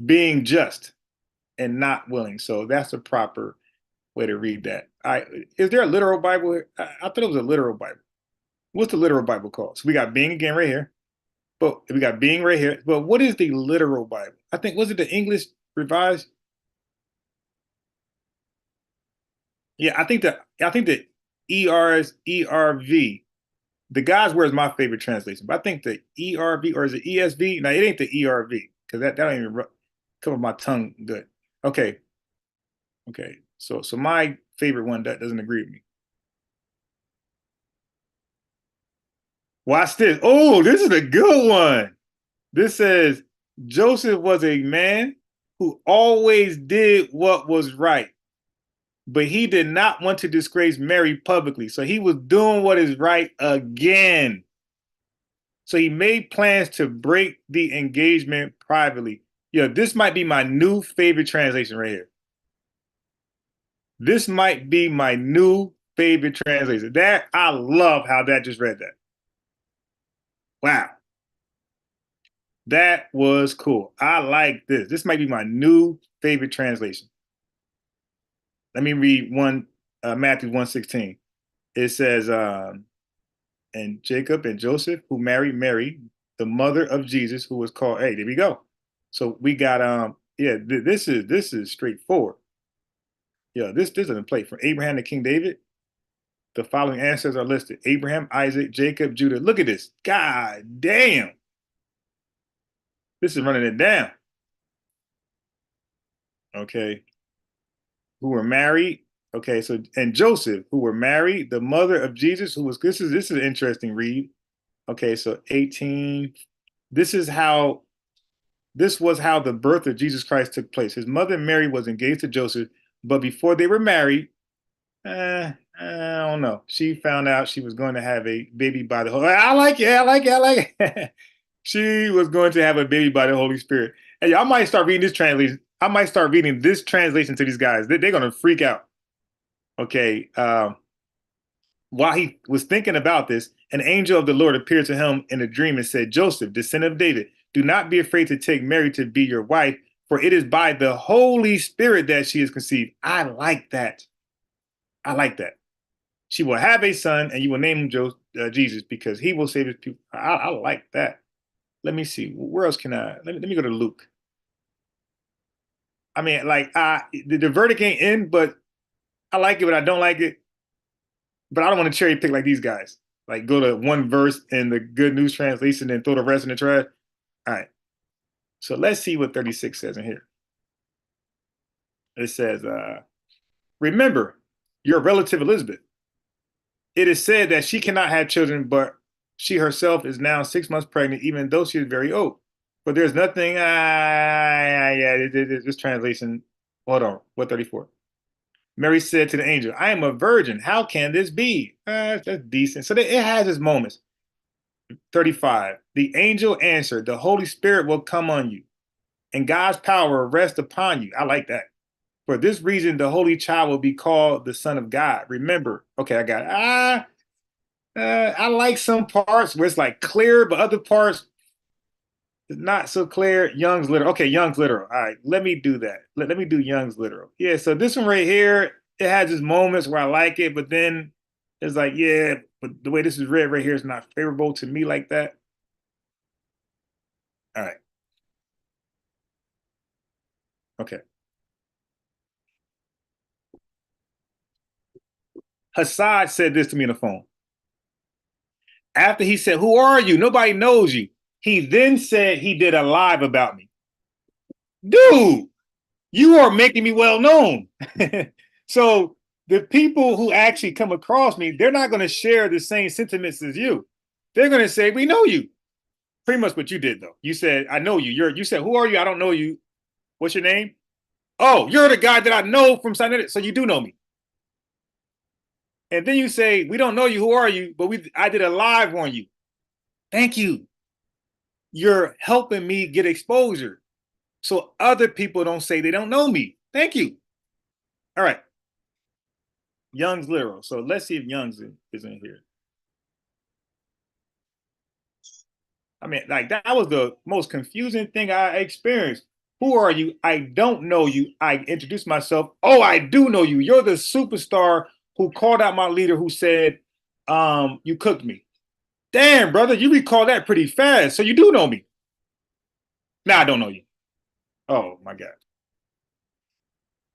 being just and not willing. So that's the proper way to read that. Is there a literal Bible here? I thought it was a literal Bible. What's the literal Bible called? So we got being again right here, but we got being right here. But what is the literal Bible? I think, was it the English Revised? Yeah, I think the ERV. The God's Word is my favorite translation, but I think the ERV, or is it ESV? No, it ain't the ERV because that don't even come off my tongue good. Okay, okay. So my favorite one that doesn't agree with me. Watch this. Oh, this is a good one. This says Joseph was a man who always did what was right, but he did not want to disgrace Mary publicly. So he was doing what is right again. So he made plans to break the engagement privately. Yeah, this might be my new favorite translation right here. This might be my new favorite translation. That, I love how that just read that. Wow. That was cool. I like this. This might be my new favorite translation. Let me read Matthew 1:16. It says, and Jacob and Joseph, who married Mary, the mother of Jesus, who was called. Hey, there we go. So we got yeah, this is straightforward. Yeah, this doesn't play from Abraham to King David. The following ancestors are listed: Abraham, Isaac, Jacob, Judah. Look at this. God damn. This is running it down. Okay. Who were married. Okay, so and Joseph, who were married, the mother of Jesus, who was this is an interesting read. Okay, so 18. This was how the birth of Jesus Christ took place. His mother Mary was engaged to Joseph, but before they were married, I don't know. She found out she was going to have a baby by the Holy. I like it. I like it. I like it. She was going to have a baby by the Holy Spirit. Hey, I might start reading this translation. I might start reading this translation to these guys. They're going to freak out. Okay. While he was thinking about this, an angel of the Lord appeared to him in a dream and said, Joseph, descendant of David, do not be afraid to take Mary to be your wife, for it is by the Holy Spirit that she is conceived. I like that. I like that. She will have a son, and you will name him Jesus, because he will save his people. I like that. Let me see. Where else can I? Let me go to Luke. I mean, like, the verdict ain't in, but I like it, but I don't like it. But I don't want to cherry pick like these guys. Like, go to one verse in the Good News Translation and throw the rest in the trash. All right. So let's see what 36 says in here. It says, remember your relative Elizabeth. It is said that she cannot have children, but she herself is now 6 months pregnant, even though she is very old. But there's nothing, this translation, hold on, what 34? Mary said to the angel, I am a virgin. How can this be? That's decent. So it has its moments. 35. The angel answered, the Holy Spirit will come on you, and God's power will rest upon you. I like that. For this reason, the Holy Child will be called the Son of God. Remember, okay, I got it. I like some parts where it's like clear, but other parts not so clear. Young's literal. Okay, Young's literal. All right, let me do that. Let me do Young's literal. Yeah, so this one right here, it has its moments where I like it, but then it's like, yeah, but the way this is read right here is not favorable to me like that. All right. Okay. Hasad said this to me on the phone. After he said, "Who are you? Nobody knows you." He then said he did a live about me. Dude, you are making me well known. So the people who actually come across me, they're not going to share the same sentiments as you. They're going to say, "We know you." Pretty much what you did, though. You said, "I know you." You said, "Who are you?" "I don't know you." "What's your name?" "Oh, you're the guy that I know from Sinai." So you do know me. And then you say, "We don't know you. Who are you?" "But I did a live on you." Thank you. You're helping me get exposure so other people don't say they don't know me. Thank you. All right. Young's literal. So let's see if Young's is in here. I mean, like that was the most confusing thing I experienced. "Who are you?" "I don't know you." I introduced myself. "Oh, I do know you. You're the superstar who called out my leader who said, you cooked me." Damn, brother, you recall that pretty fast. So you do know me. Nah, I don't know you. Oh my God.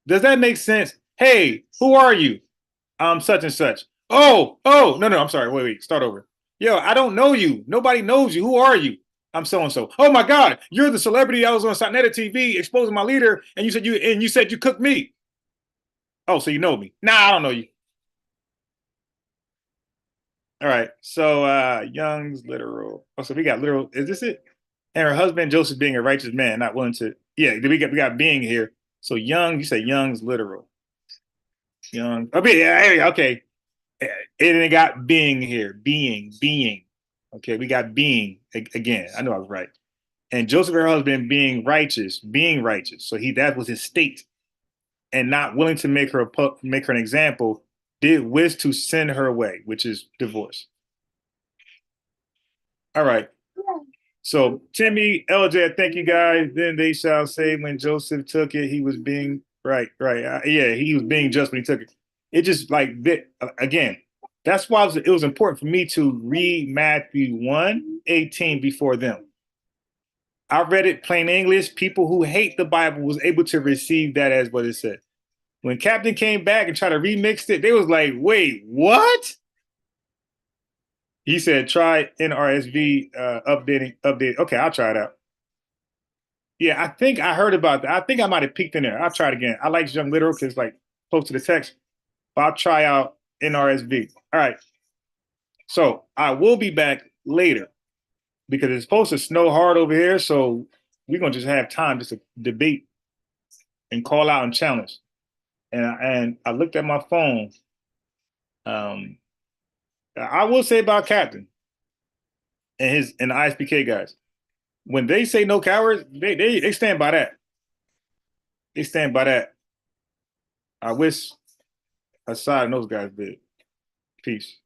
Does that make sense? "Hey, who are you?" "I'm such and such." Oh, no, I'm sorry. Wait, start over. "Yo, I don't know you. Nobody knows you. Who are you?" "I'm so and so." "Oh my God, you're the celebrity I was on Satnetta TV exposing my leader, and you said you cooked me." "Oh, so you know me?" "Nah, I don't know you." All right. So Young's literal. Oh, so we got literal. Is this it? "And her husband Joseph being a righteous man, not willing to." Yeah, we got being here. So Young, you say Young's literal. Young. Oh, yeah, okay. It got being here. Being. Okay, we got being again. I know I was right. "And Joseph, her husband, being righteous. So that was his state, and not willing to make her an example, did wish to send her away," which is divorce. All right. So Timmy, LJ, thank you guys. Then they shall say, when Joseph took it, he was being right. Yeah, he was being just when he took it. It just like again. That's why it was important for me to read Matthew 1:18 before them. I read it plain English. People who hate the Bible was able to receive that as what it said. When Captain came back and tried to remix it, they was like, "Wait, what?" He said, "Try NRSV update." Okay, I'll try it out. Yeah, I think I heard about that. I think I might have peeked in there. I'll try it again. I like Young Literal because it's like close to the text, but I'll try out NRSV. All right. So I will be back later because it's supposed to snow hard over here. So we're gonna just have time just to debate and call out and challenge. And I looked at my phone. Um, I will say about Captain and the ISPK guys. When they say no cowards, they stand by that. They stand by that. I wish Hasad and those guys did. Peace.